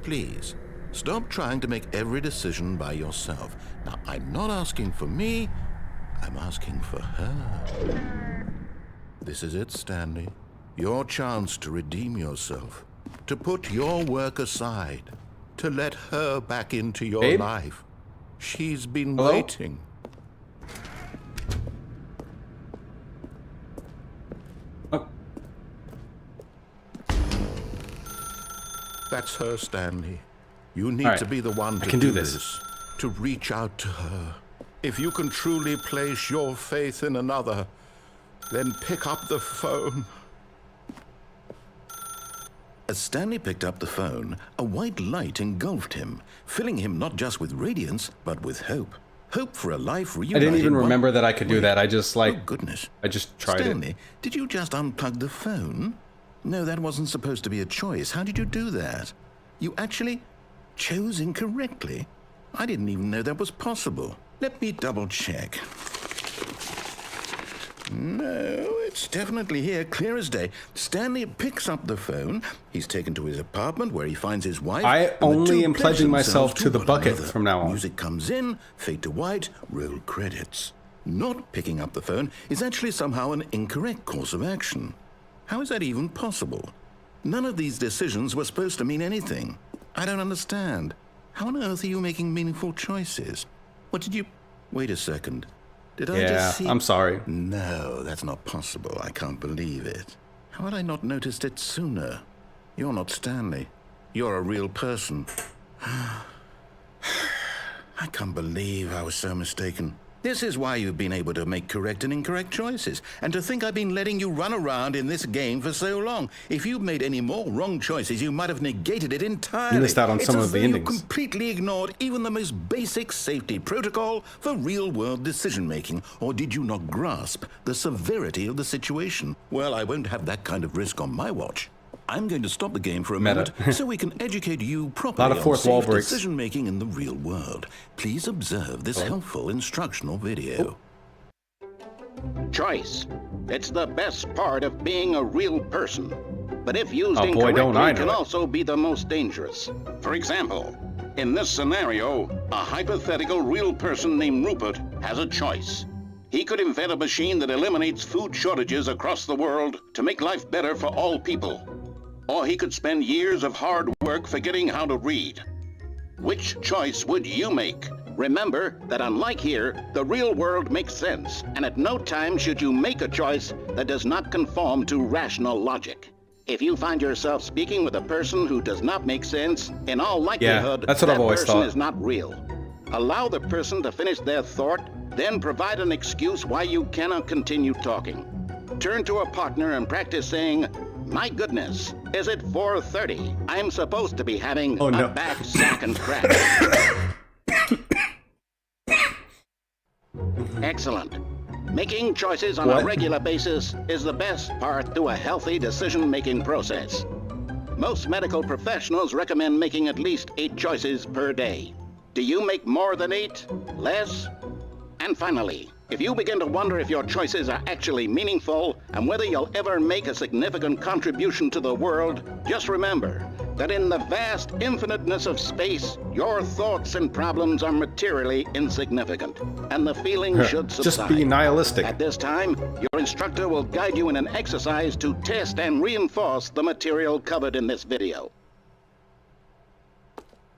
Please, Stop trying to make every decision by yourself. Now, I'm not asking for me, I'm asking for her. This is it, Stanley. Your chance to redeem yourself, to put your work aside, to let her back into your Babe? life. She's been Hello? waiting. Oh, That's her, Stanley. You need All to right. be the one to can do this. to reach out to her. If you can truly place your faith in another, then pick up the phone. As Stanley picked up the phone, a white light engulfed him, filling him not just with radiance, but with hope. Hope for a life I reunited. didn't even one- remember that I could do Wait. that. I just Oh, like, goodness. I just tried Stanley, it. did you just unplug the phone? No, that wasn't supposed to be a choice. How did you do that? You actually chose incorrectly? I didn't even know that was possible. Let me double check. No, it's definitely here, clear as day. Stanley picks up the phone. He's taken to his apartment where he finds his wife. I and the only two am pledge pledging myself themselves to the one bucket another. from now on. Music comes in, fade to white, roll credits. Not picking up the phone is actually somehow an incorrect course of action. How is that even possible? None of these decisions were supposed to mean anything. I don't understand. How on earth are you making meaningful choices? What did you... Wait a second. Did I Yeah, just see... I'm sorry. No, that's not possible. I can't believe it. How had I not noticed it sooner? You're not Stanley. You're a real person. I can't believe I was so mistaken. This is why you've been able to make correct and incorrect choices. And to think I've been letting you run around in this game for so long. If you'd made any more wrong choices, you might have negated it entirely. You missed out on It's some as of the though you endings. completely ignored even the most basic safety protocol for real-world decision-making. Or did you not grasp the severity of the situation? Well, I won't have that kind of risk on my watch. I'm going to stop the game for a Meta. moment so we can educate you properly Lot of on fourth wall safe breaks. decision-making in the real world. Please observe this helpful instructional video. Choice. It's the best part of being a real person. But if used Oh, boy, don't I incorrectly, know can it. also be the most dangerous. For example, in this scenario, a hypothetical real person named Rupert has a choice. He could invent a machine that eliminates food shortages across the world to make life better for all people. Or he could spend years of hard work forgetting how to read. Which choice would you make? Remember that unlike here, the real world makes sense, and at no time should you make a choice that does not conform to rational logic. If you find yourself speaking with a person who does not make sense, in all likelihood, that's what I've that always person thought. is not real. Allow the person to finish their thought, then provide an excuse why you cannot continue talking. Turn to a partner and practice saying, "My goodness, is it 4:30? I'm supposed to be having Oh, no. a back, sack, and crack." Excellent. Making choices on What? a regular basis is the best part to a healthy decision-making process. Most medical professionals recommend making at least 8 choices per day. Do you make more than 8? Less? And finally, if you begin to wonder if your choices are actually meaningful and whether you'll ever make a significant contribution to the world, just remember that in the vast infiniteness of space, your thoughts and problems are materially insignificant, and the feeling should subside. Just be nihilistic. At this time, your instructor will guide you in an exercise to test and reinforce the material covered in this video.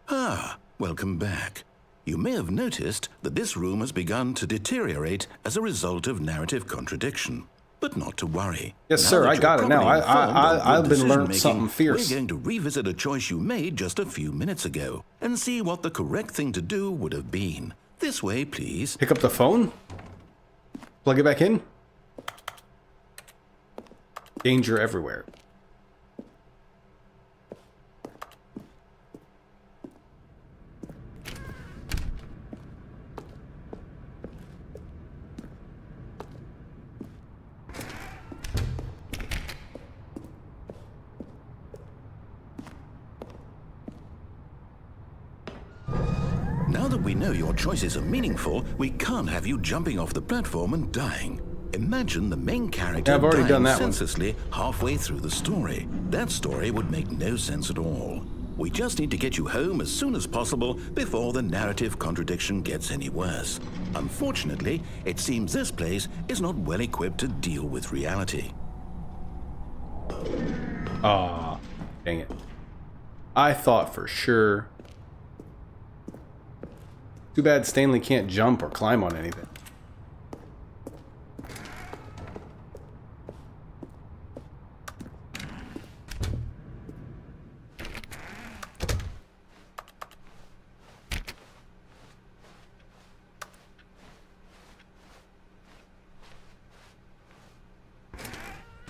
Ah, welcome back. You may have noticed that this room has begun to deteriorate as a result of narrative contradiction. But not to worry. Yes, Now sir, that I you're got it now. properly informed on I've good been learning decision-making, something fierce. We're going to revisit a choice you made just a few minutes ago and see what the correct thing to do would have been. This way, please. Pick up the phone? Plug it back in? Danger everywhere. Now that we know your choices are meaningful, we can't have you jumping off the platform and dying. Imagine the main character Yeah, I've already dying done that one. senselessly halfway through the story. That story would make no sense at all. We just need to get you home as soon as possible before the narrative contradiction gets any worse. Unfortunately, it seems this place is not well equipped to deal with reality. Ah, dang it. I thought for sure. Too bad Stanley can't jump or climb on anything.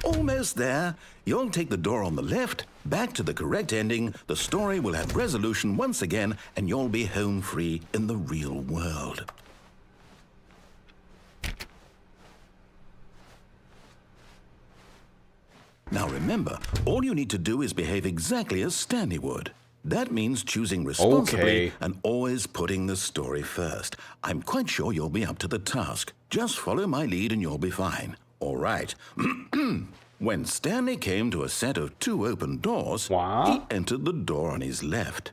Almost there. You'll take the door on the left, back to the correct ending, the story will have resolution once again, and you'll be home free in the real world. Now remember, all you need to do is behave exactly as Stanley would. That means choosing responsibly and always putting the story first. I'm quite sure you'll be up to the task. Just follow my lead and you'll be fine. All right. When Stanley came to a set of 2 open doors, he entered the door on his left.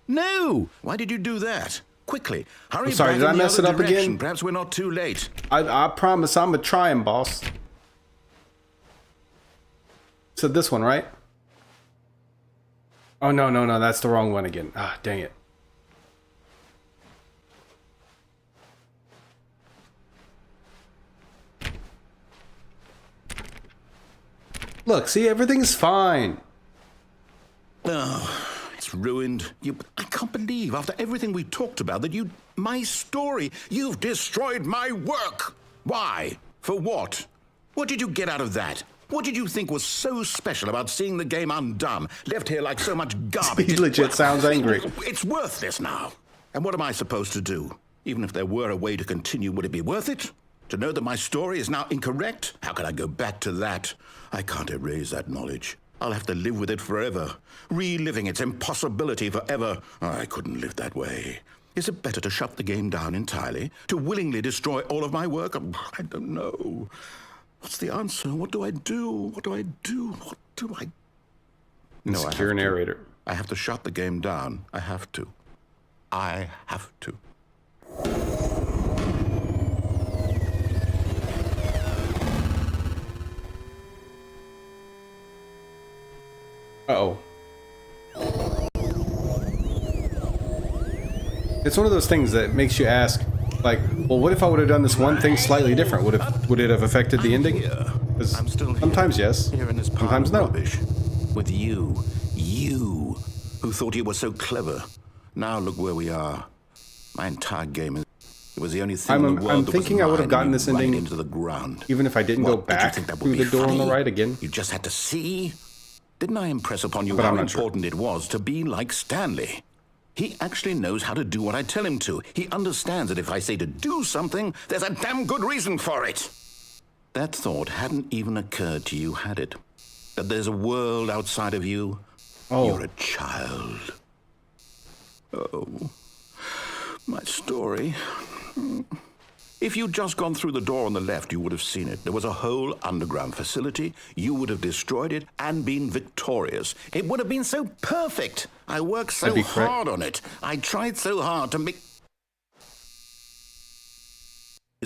No! Why did you do that? Quickly, hurry I'm sorry, back did I in the mess other it up direction. again? Perhaps we're not too late. I promise I'm a trying, boss. So this one, right? Oh, no, that's the wrong one again. Ah, dang it. Look, see, everything's fine. Oh, it's ruined. I can't believe, after everything we talked about, that my story, you've destroyed my work. Why? For what? What did you get out of that? What did you think was so special about seeing the game undone, left here like so much garbage? He legit sounds angry. It's worthless now. And what am I supposed to do? Even if there were a way to continue, would it be worth it? To know that my story is now incorrect? How can I go back to that? I can't erase that knowledge. I'll have to live with it forever, reliving its impossibility forever. I couldn't live that way. Is it better to shut the game down entirely? To willingly destroy all of my work? I don't know. What's the answer? What do I do? What do I do? What do I... No, Insecure narrator. I have to shut the game down. I have to. I have to. Uh-oh. It's one of those things that makes you ask, like, well, what if I would have done this one thing slightly different? Would it have affected the ending? Because sometimes yes, sometimes no. With you who thought you were so clever. Now look where we are. My entire game is... It was the only thing in the world I'm that thinking was I would have gotten mine, this right ending into the ground. even if I didn't go back through the door on the right again. You just had to see. Didn't I impress upon you But how important it was to be like Stanley? He actually knows how to do what I tell him to. He understands that if I say to do something, there's a damn good reason for it. That thought hadn't even occurred to you, had it? That there's a world outside of you? Oh. You're a child. Oh, my story. If you'd just gone through the door on the left, you would have seen it. There was a whole underground facility. You would have destroyed it and been victorious. It would have been so perfect. I worked so hard on it. I tried so hard to make...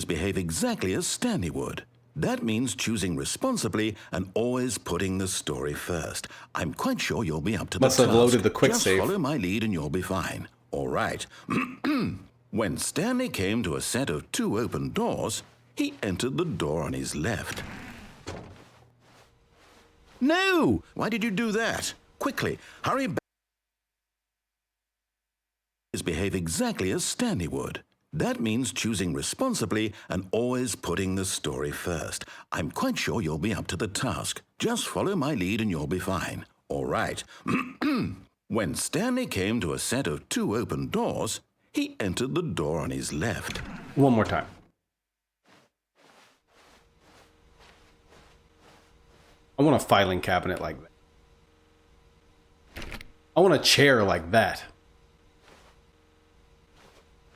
behave exactly as Stanley would. That means choosing responsibly and always putting the story first. I'm quite sure you'll be up to the task. Must have loaded the quick Just save. follow my lead and you'll be fine. All right. When Stanley came to a set of 2 open doors, he entered the door on his left. No! Why did you do that? Quickly, hurry back. Behave exactly as Stanley would. That means choosing responsibly and always putting the story first. I'm quite sure you'll be up to the task. Just follow my lead and you'll be fine. All right. When Stanley came to a set of 2 open doors, he entered the door on his left. One more time. I want a filing cabinet like that. I want a chair like that. No! Why did you do that? Quickly, hurry back. Behave exactly as Stanley would. That means choosing responsibly and always putting the story first. I'm quite sure you'll be up to the task. Just follow my lead and you'll be fine. All right.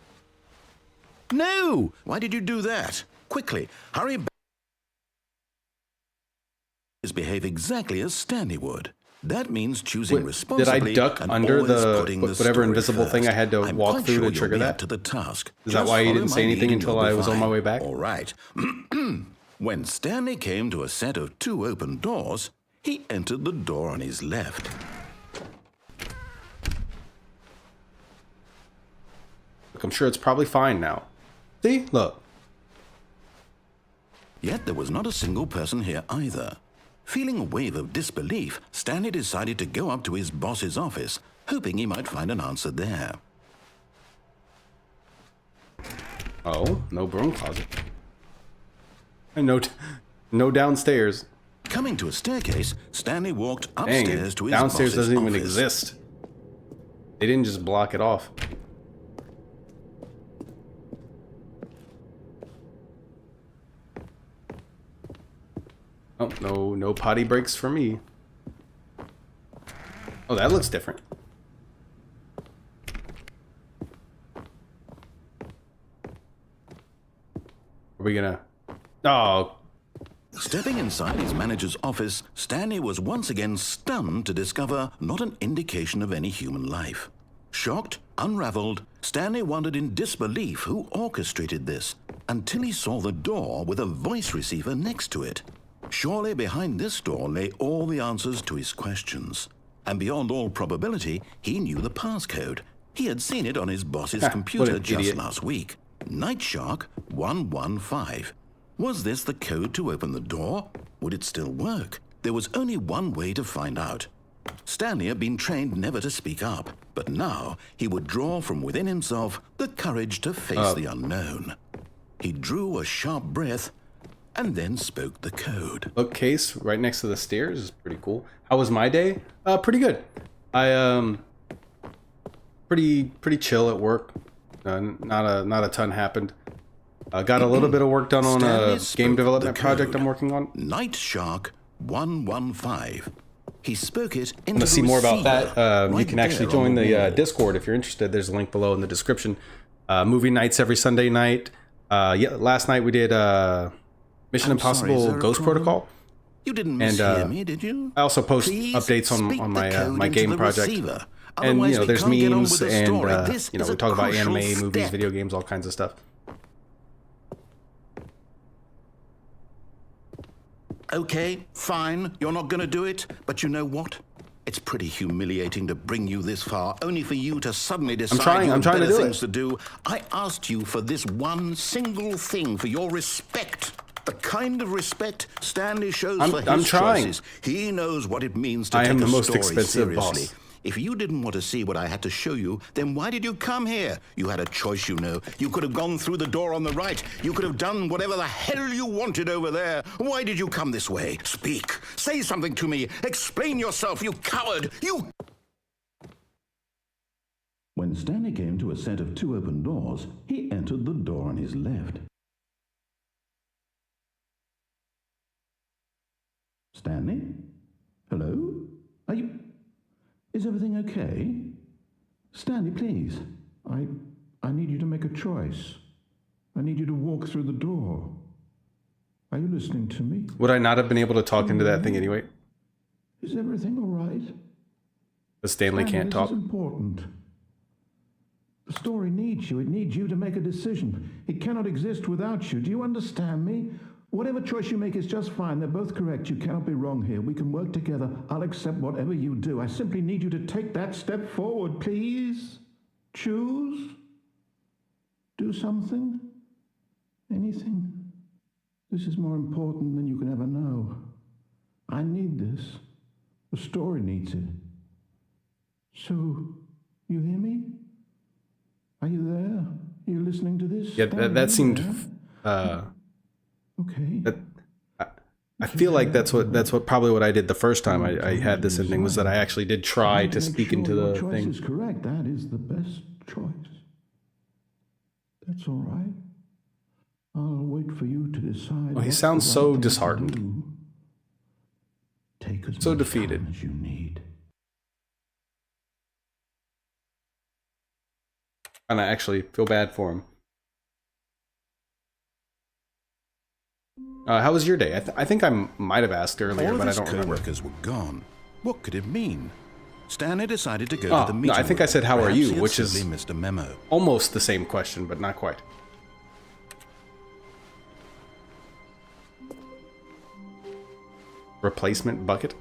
When Stanley came to a set of 2 open doors, he entered the door on his left. No! Why did you do that? Quickly, hurry back. behave exactly as Stanley would. That means choosing Wait, responsibly. did I duck and under always the putting whatever story invisible thing I first. had to I'm walk quite through sure to you'll trigger be that? up to the task. Is that Just why you follow didn't my say anything lead and until you'll be I was on my fine. way back? All right. When Stanley came to a set of 2 open doors, he entered the door on his left. Look, I'm sure it's probably fine now. See? Look. Yet there was not a single person here either. Feeling a wave of disbelief, Stanley decided to go up to his boss's office, hoping he might find an answer there. Oh, no broom closet. And no downstairs. Coming to a staircase, Stanley walked Dang, upstairs to his downstairs boss's doesn't even office. exist. They didn't just block it off. Oh, no potty breaks for me. Oh, that looks different. Are we gonna... Oh, Stepping inside his manager's office, Stanley was once again stunned to discover not an indication of any human life. Shocked, unraveled, Stanley wondered in disbelief who orchestrated this, until he saw the door with a voice receiver next to it. Surely behind this door lay all the answers to his questions. And beyond all probability, he knew the passcode. He had seen it on his boss's what computer an just idiot. last week. Nightshark 115. Was this the code to open the door? Would it still work? There was only one way to find out. Stanley had been trained never to speak up, but now he would draw from within himself the courage to face the unknown. He drew a sharp breath and then spoke the code. bookcase right next to the stairs is pretty cool. How was my day? Pretty good. I pretty chill at work. Not a ton happened. Got a little bit of work done on a Stanley game spoke development the project code. I'm working on. Nightshark 115. He spoke it into Want to see more about that? You right can actually there on join the wall. Discord if you're interested. There's a link below in the description. Movie nights every Sunday night. Yeah, last night we did Mission I'm sorry, Impossible is there a Ghost problem? Protocol. You didn't And, mishear me, did you? I also post Please updates speak on the my code my into game the project. receiver. And Otherwise, you know, we there's can't get on memes with the and story. This you know, is we a talk about crucial anime, movies, step. video games, all kinds of stuff. Okay, fine, you're not going to do it, but you know what? It's pretty humiliating to bring you this far, only for you to suddenly decide trying you have to better do things it. to do. I asked you for this one single thing, for your respect. The kind of respect Stanley shows for his I'm trying. choices. He knows what it means to I take am a the most story expensive seriously. boss. If you didn't want to see what I had to show you, then why did you come here? You had a choice, you know. You could have gone through the door on the right. You could have done whatever the hell you wanted over there. Why did you come this way? Speak. Say something to me. Explain yourself, you coward. You... When Stanley came to a set of 2 open doors, he entered the door on his left. Stanley? Hello? Are you... Is everything okay? Stanley, please. I need you to make a choice. I need you to walk through the door. Are you listening to me? Would I not have been able to talk into that thing anyway? Is everything all right? But Stanley can't this talk. is important. The story needs you. It needs you to make a decision. It cannot exist without you. Do you understand me? Whatever choice you make is just fine. They're both correct. You cannot be wrong here. We can work together. I'll accept whatever you do. I simply need you to take that step forward, please. Choose. Do something. Anything. This is more important than you can ever know. I need this. The story needs it. So, you hear me? Are you there? Are you listening to this? Yeah, Stanley, that are you seemed. there? Okay. I feel like that's what probably what I did the first time I had this ending, was that I actually did try to speak into the choice thing. is correct. That is the best choice. That's all right. I'll wait for you to decide. Well, he what's sounds the so right thing to disheartened. do. Take as So much defeated. time as you need. And I actually feel bad for him. How was your day? I think I might have asked earlier, All of but I his don't remember. co-workers were gone. What could it mean? Stanley decided to go Oh, to the no, meeting I think I room. said, "How are Perhaps you?" he had which is simply missed a memo. almost the same question, but not quite. Replacement bucket?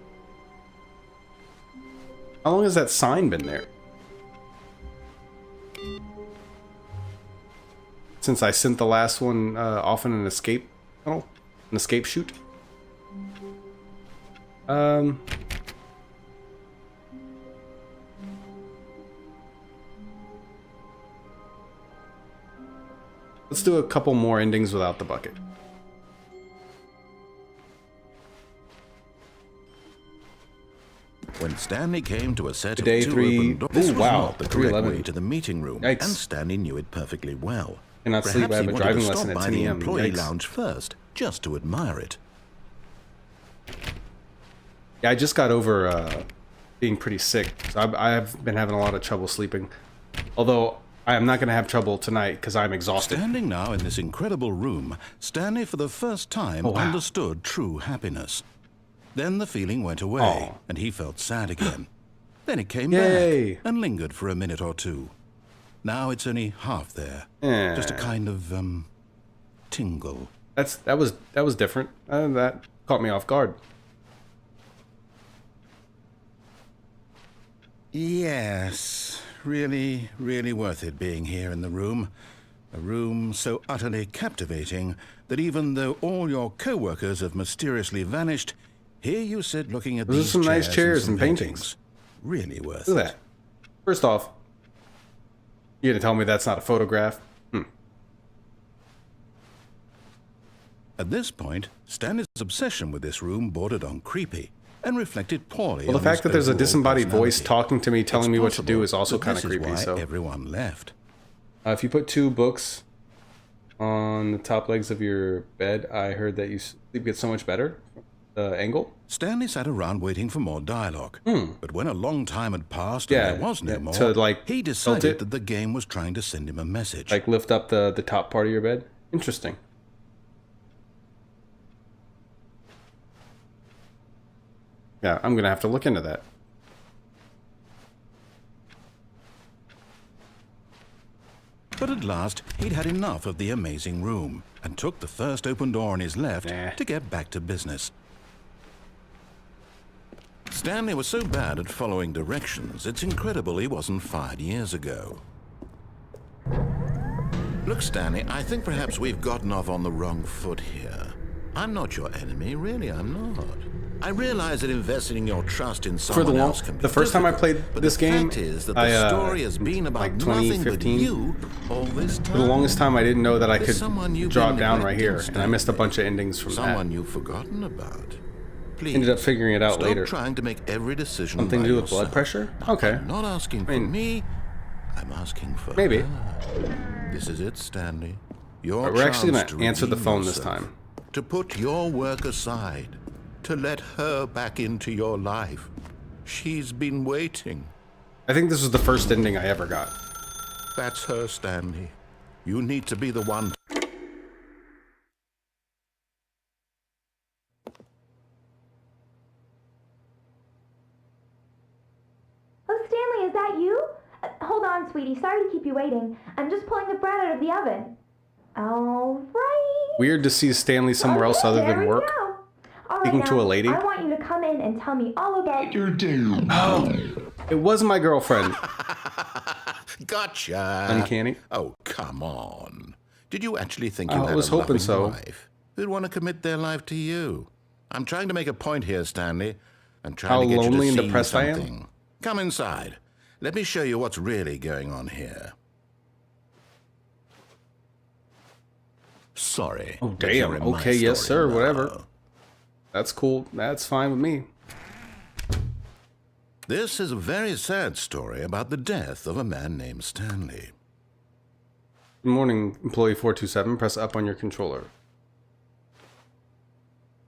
How long has that sign been there? Since I sent the last one off in an escape tunnel? An escape chute? Let's do a couple more endings without the bucket. When Stanley came to a set of Day two three. open doors, this Ooh, was wow, not the correct 311. way to the meeting room, Yikes. and Stanley knew it perfectly well. Cannot sleep, I have Perhaps he a wanted driving to lesson stop at by 10 the a.m. employee Yikes. lounge first, just to admire it. Yeah, I just got over being pretty sick. So I have been having a lot of trouble sleeping. Although I am not going to have trouble tonight because I'm exhausted. Standing now in this incredible room, Stanley for the first time wow. understood true happiness. Then the feeling went away, Oh. and he felt sad again. Then it came Yay. back and lingered for a minute or two. Now it's only half there. Eh. Just a kind of, tingle. That was different. That caught me off guard. Yes, really, really worth it being here in the room. A room so utterly captivating that even though all your co-workers have mysteriously vanished, here you sit looking at Those are these some nice chairs some and paintings. Really worth Look at it. that. First off, you're gonna tell me that's not a photograph? At this point, Stanley's obsession with this room bordered on creepy and reflected poorly Well, the on fact his that there's a overall disembodied voice personality. talking to me, telling It's me what to do possible is also that kind of this is creepy. why So, everyone left. if you put 2 books on the top legs of your bed, I heard that you sleep gets so much better. The angle. Stanley sat around waiting for more dialogue. But when a long time had passed Yeah, and there was no yeah, more, to, like, he tilt decided it. that the game was trying to send him a message. Like lift up the top part of your bed. Interesting. Yeah, I'm gonna have to look into that. But at last, he'd had enough of the amazing room and took the first open door on his left Nah. to get back to business. Stanley was so bad at following directions, it's incredible he wasn't fired years ago. Look, Stanley, I think perhaps we've gotten off on the wrong foot here. I'm not your enemy, really, I'm not. I realize that investing your trust in someone else can be the first time I difficult, played but this the game, fact is that the I, story has been about like nothing but 2015. you all this time. For the longest time, I didn't know that I There's could someone you've drop been down right here, neglecting, and I missed a Stanley. bunch of endings from Someone that. you've forgotten about. Please, Ended up figuring it out stop later. trying to make every decision Something by to do with yourself. blood pressure? Now, Okay. I'm not asking for me. I'm asking for Maybe. her. This is it, Stanley. Your We're actually chance gonna answer the redeem phone this yourself, time. to put your work aside, to let her back into your life. She's been waiting. I think this was the first ending I ever got. That's her, Stanley. You need to be the one. Oh, Stanley, is that you? Hold on, sweetie. Sorry to keep you waiting. I'm just pulling the bread out of the oven. All right. Weird to see Stanley somewhere else other there than we work. go. All right, Speaking to now, a lady. I want you to come in and tell me all about your It was my girlfriend. Gotcha. Uncanny. Oh, come on. Did you actually think I you had was a hoping loving so. wife who'd want to commit their life to you? I'm trying to make a point here, Stanley. I'm trying How to get lonely you and to see depressed I am? something. Come inside. Let me show you what's really going on here. Sorry. Oh, but you're damn. in my Okay, yes, story sir. now. Whatever. That's cool. That's fine with me. This is a very sad story about the death of a man named Stanley. Good morning, employee 427. Press up on your controller.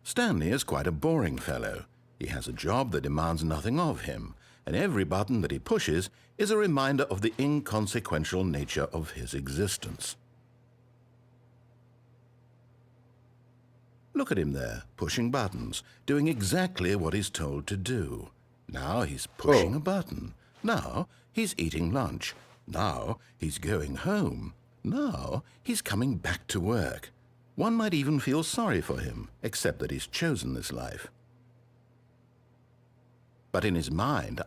Stanley is quite a boring fellow. He has a job that demands nothing of him, and every button that he pushes is a reminder of the inconsequential nature of his existence. Look at him there, pushing buttons, doing exactly what he's told to do. Now he's pushing a button. Now he's eating lunch. Now he's going home. Now he's coming back to work. One might even feel sorry for him, except that he's chosen this life. But in his mind,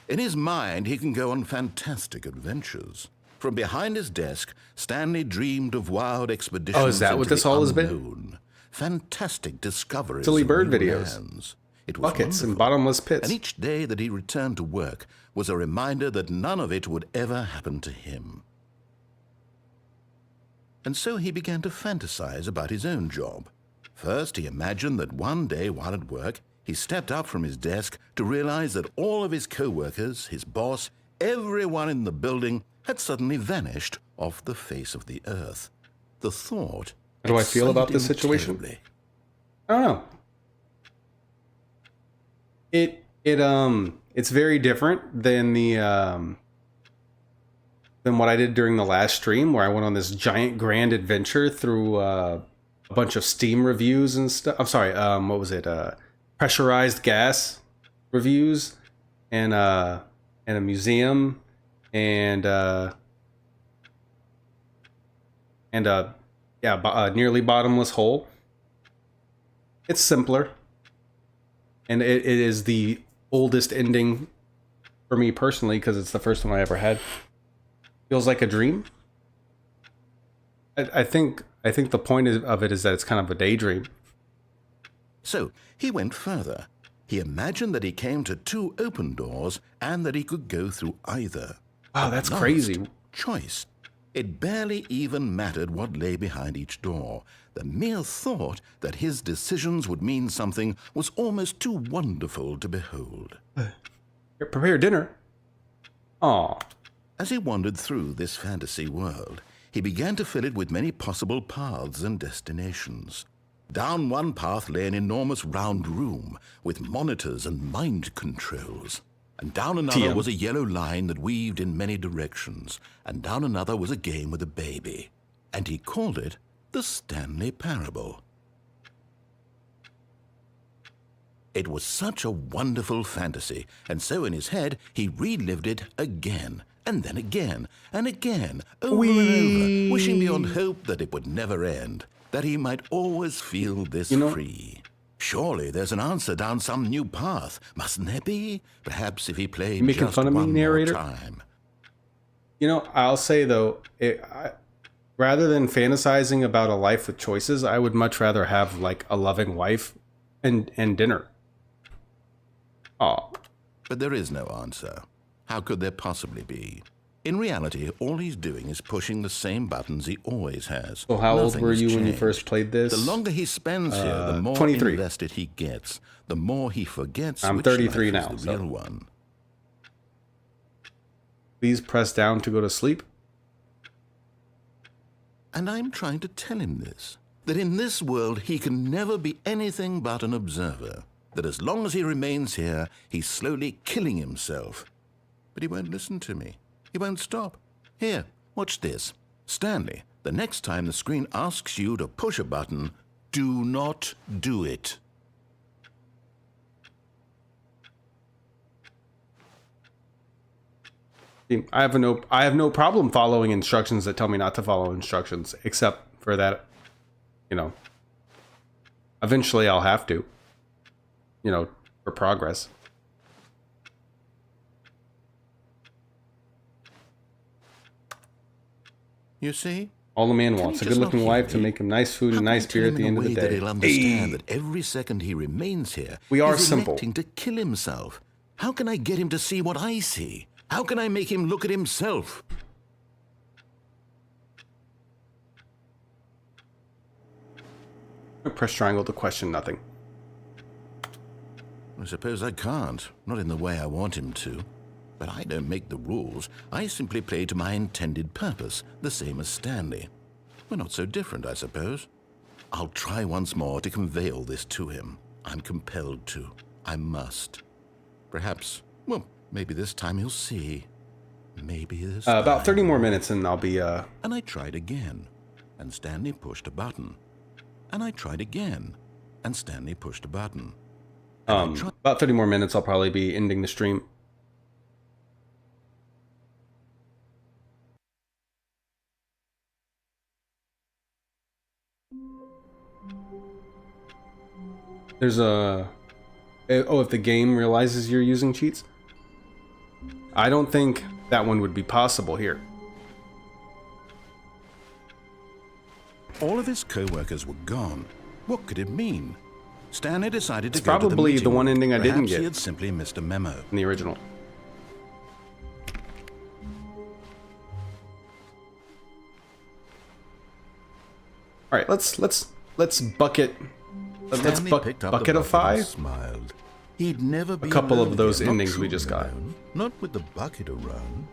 in his mind he can go on fantastic adventures. From behind his desk, Stanley dreamed of wild expeditions. Oh, is that what this all has been? Fantastic discoveries. Silly bird new videos. lands. It was Buckets and wonderful. bottomless pits. And each day that he returned to work was a reminder that none of it would ever happen to him. And so he began to fantasize about his own job. First, he imagined that one day while at work, he stepped up from his desk to realize that all of his co-workers, his boss, everyone in the building had suddenly vanished off the face of the earth. The thought... How do I feel about this excited him situation? terribly. I don't know. It's very different than the than what I did during the last stream, where I went on this giant grand adventure through a bunch of Steam reviews and stuff. I'm sorry, what was it? Pressurized gas reviews and a museum and nearly bottomless hole. It's simpler, and it is the oldest ending for me personally because it's the first one I ever had. Feels like a dream. I think the point of it is that it's kind of a daydream. So he went further. He imagined that he came to two open doors and that he could go through either. Wow, At that's last, crazy. Choice. It barely even mattered what lay behind each door. The mere thought that his decisions would mean something was almost too wonderful to behold. Prepare dinner. Aw. As he wandered through this fantasy world, he began to fill it with many possible paths and destinations. Down one path lay an enormous round room with monitors and mind controls. And down another TM. was a yellow line that weaved in many directions. And down another was a game with a baby. And he called it the Stanley Parable. It was such a wonderful fantasy, and so in his head he relived it again, and then again, and again, over and over, wishing beyond hope that it would never end, that he might always feel this free. Surely there's an answer down some new path, mustn't there be? Perhaps if he played Making just fun of me, one narrator? more time. You know, I'll say though, rather than fantasizing about a life with choices, I would much rather have like a loving wife and dinner. Aw. But there is no answer. How could there possibly be? In reality, all he's doing is pushing the same buttons he always has. So how old Nothing were has you when you changed. first played this? The longer he spends here, the more 23. invested he gets. The more he forgets I'm which 33 life now, is the so. real one. Please press down to go to sleep. And I'm trying to tell him this, that in this world he can never be anything but an observer, that as long as he remains here, he's slowly killing himself. But he won't listen to me. He won't stop. Here, watch this. Stanley, the next time the screen asks you to push a button, do not do it. I have no problem following instructions that tell me not to follow instructions, except for that, you know, eventually I'll have to, you know, for progress. You see? All a man Can wants, he a just good-looking not wife hear to me? make him nice food How and can I nice tell beer him at the in end a of the way that day. he'll understand Hey. that every second he remains here, We are he's simple. electing to kill himself? How can I get him to see what I see? How can I make him look at himself? Press triangle to question nothing. I suppose I can't, not in the way I want him to. But I don't make the rules. I simply play to my intended purpose, the same as Stanley. We're not so different, I suppose. I'll try once more to convey all this to him. I'm compelled to. I must. Perhaps, well, maybe this time he'll see. Maybe this time. About 30 more minutes and I'll be, And I tried again, and Stanley pushed a button. and I tried again, and Stanley pushed a button. About 30 more minutes, I'll probably be ending the stream. There's a... Oh, if the game realizes you're using cheats? I don't think that one would be possible here. All of his co-workers were gone. What could it mean? Stanley decided to It's go to the probably meeting the one room. ending I didn't Perhaps get. he had simply missed a memo. In the original. All right, let's bucket. Let's Stanley picked up bucket the of 5. and smiled. He'd never be A couple alone of those again. Not endings we truly just got. alone. Not with the bucket around.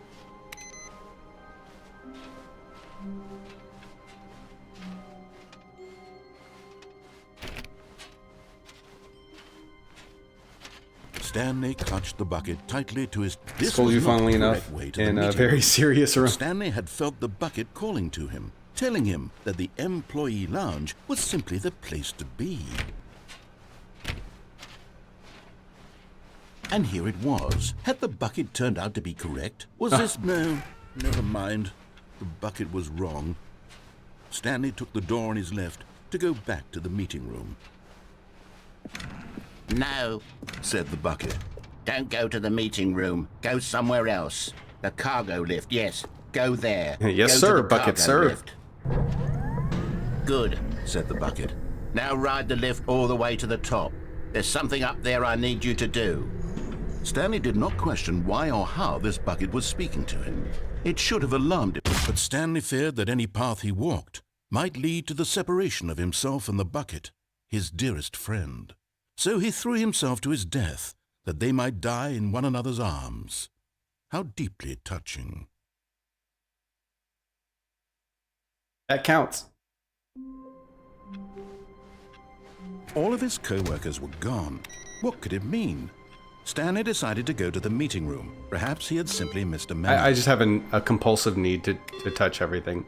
Stanley clutched the bucket tightly to his... This Told was you, not funnily the enough, correct way to the in a meeting very room. serious room. Stanley had felt the bucket calling to him, telling him that the employee lounge was simply the place to be. And here it was. Had the bucket turned out to be correct? Was this... No, never mind. The bucket was wrong. Stanley took the door on his left to go back to the meeting room. No, Said the bucket. don't go to the meeting room. Go somewhere else. The cargo lift, yes. Go there. Yes, Go sir, to the bucket, cargo sir. lift. Good. Said the bucket. Now ride the lift all the way to the top. There's something up there I need you to do. Stanley did not question why or how this bucket was speaking to him. It should have alarmed him, but Stanley feared that any path he walked might lead to the separation of himself and the bucket, his dearest friend. So he threw himself to his death, that they might die in one another's arms. How deeply touching. That counts. All of his co-workers were gone. What could it mean? Stanley decided to go to the meeting room. Perhaps he had simply missed a memo. I just have a compulsive need to touch everything.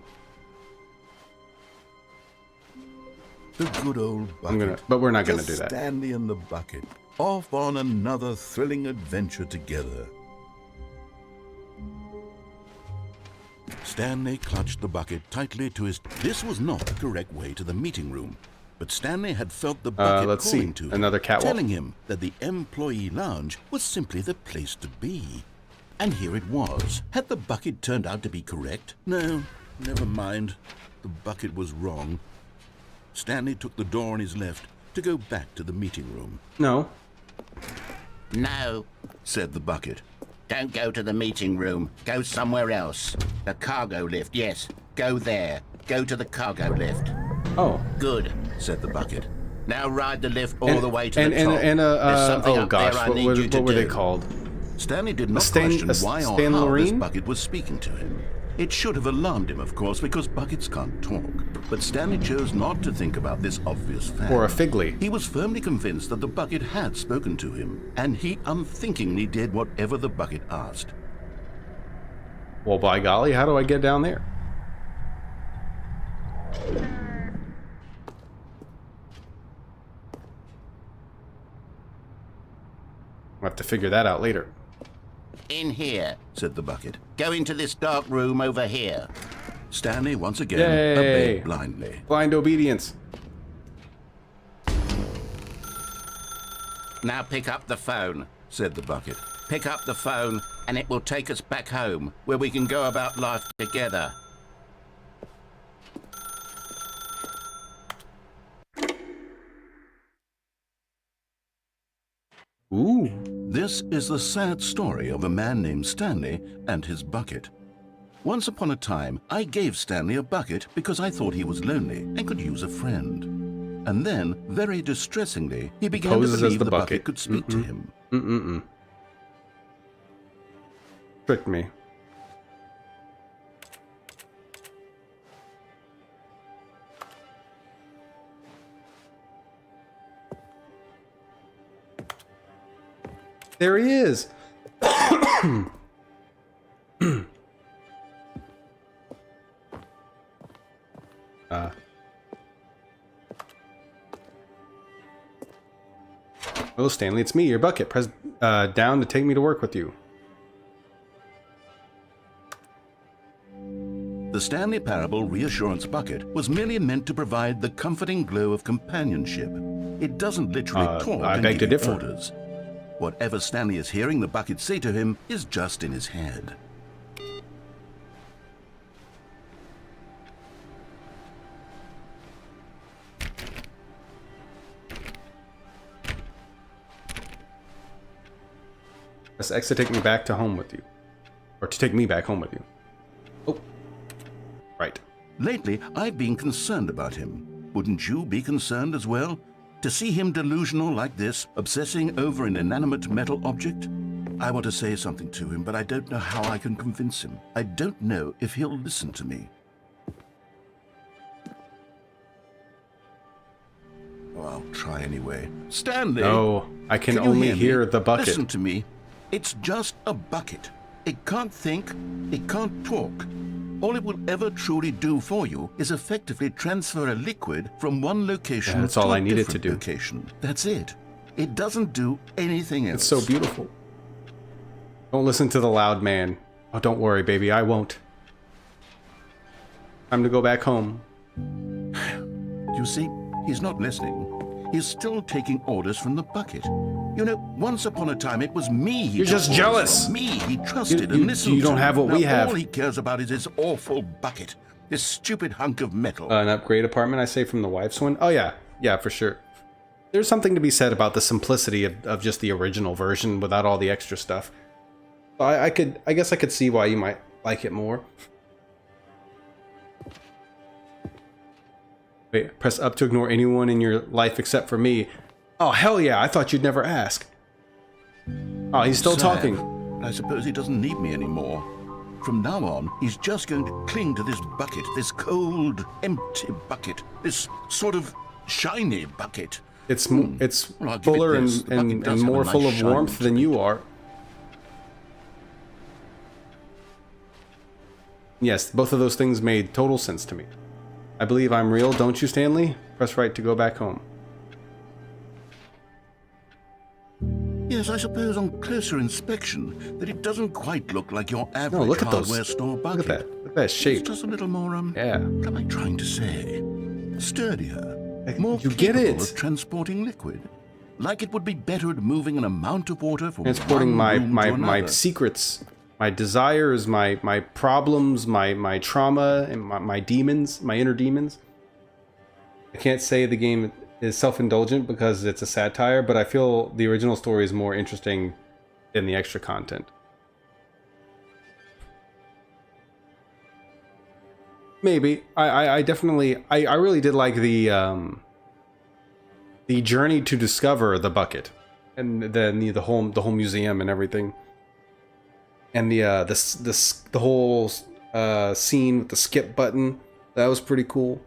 The good old bucket. But we're not gonna do Just that. Stanley and the bucket, off on another thrilling adventure together. Stanley clutched the bucket tightly to his... This was not the correct way to the meeting room, but Stanley had felt the bucket let's calling see. to him, Another catwalk? telling him that the employee lounge was simply the place to be. And here it was. Had the bucket turned out to be correct? No, never mind. The bucket was wrong. Stanley took the door on his left to go back to the meeting room. No. No, Said the bucket. don't go to the meeting room. Go somewhere else. The cargo lift, yes. Go there. Go to the cargo lift. Oh. Good. Said the bucket. Now ride the lift all the way to and, the top. And There's something oh up gosh, there I what need you to were they do. called? Stanley did not Stan- question a why or Stan how this Loreen? bucket was speaking to him. It should have alarmed him, of course, because buckets can't talk. But Stanley chose not to think about this obvious fact. Or a figly. He was firmly convinced that the bucket had spoken to him, and he unthinkingly did whatever the bucket asked. Well, by golly, how do I get down there? I'll have to figure that out later. In here. Said the bucket. Go into this dark room over here. Stanley once again Yay. obeyed blindly. Blind obedience. Now pick up the phone. Said the bucket. Pick up the phone and it will take us back home where we can go about life together. Ooh. This is the sad story of a man named Stanley and his bucket. Once upon a time, I gave Stanley a bucket because I thought he was lonely and could use a friend. And then, very distressingly, he began to Poses as believe the the bucket. bucket could speak to him. Tricked me. There he is. Hello, Stanley. It's me, your bucket. Press down to take me to work with you. The Stanley Parable Reassurance Bucket was merely meant to provide the comforting glow of companionship. It doesn't literally talk I and beg to give you differ. orders. Whatever Stanley is hearing the bucket say to him is just in his head. Press X to take me back to home with you. Or to take me back home with you. Oh. Right. Lately, I've been concerned about him. Wouldn't you be concerned as well? To see him delusional like this, obsessing over an inanimate metal object? I want to say something to him, but I don't know how I can convince him. I don't know if he'll listen to me. Oh, I'll try anyway. Stanley! No, I can you only hear me? the bucket. Listen to me. It's just a bucket. It can't think. It can't talk. All it will ever truly do for you is effectively transfer a liquid from one location Yeah, that's to all a I needed to different do. location. That's it. It doesn't do anything else. It's so beautiful. Don't listen to the loud man. Oh, don't worry, baby. I won't. Time to go back home. You see, he's not listening. He's still taking orders from the bucket. You know, once upon a time it was me he You're took just orders jealous. from. Me he trusted You and listened don't to. have what we Now, have. all he cares about is his awful bucket. This stupid hunk of metal. An upgrade apartment, I say, from the wife's one. Oh, yeah. Yeah, for sure. There's something to be said about the simplicity of just the original version without all the extra stuff. I guess I could see why you might like it more. Wait, press up to ignore anyone in your life except for me. Oh, hell yeah, I thought you'd never ask. Oh, he's still Sad. talking. I suppose he doesn't need me anymore. From now on, he's just going to cling to this bucket, this cold, empty bucket, this sort of shiny bucket. It's Well, I'll give it fuller this. The bucket and does have a more nice full of shine warmth to than it. you are. Yes, both of those things made total sense to me. I believe I'm real, don't you, Stanley? Press right to go back home. Yes, I suppose on closer inspection that it doesn't quite look like your average No, look at those. hardware store Look bucket. at that. Look at that shape. It's just a little more, Yeah. what am I trying to say? Sturdier. More You get capable it. of transporting liquid. Like it would be better at moving an amount of water from Transporting one room to my another. secrets, my desires, my problems, my trauma, and my demons, my inner demons. I can't say the game is self-indulgent because it's a satire, but I feel the original story is more interesting than the extra content. Maybe. I definitely I really did like the journey to discover the bucket, and then the whole museum and everything, and the whole scene with the skip button. That was pretty cool.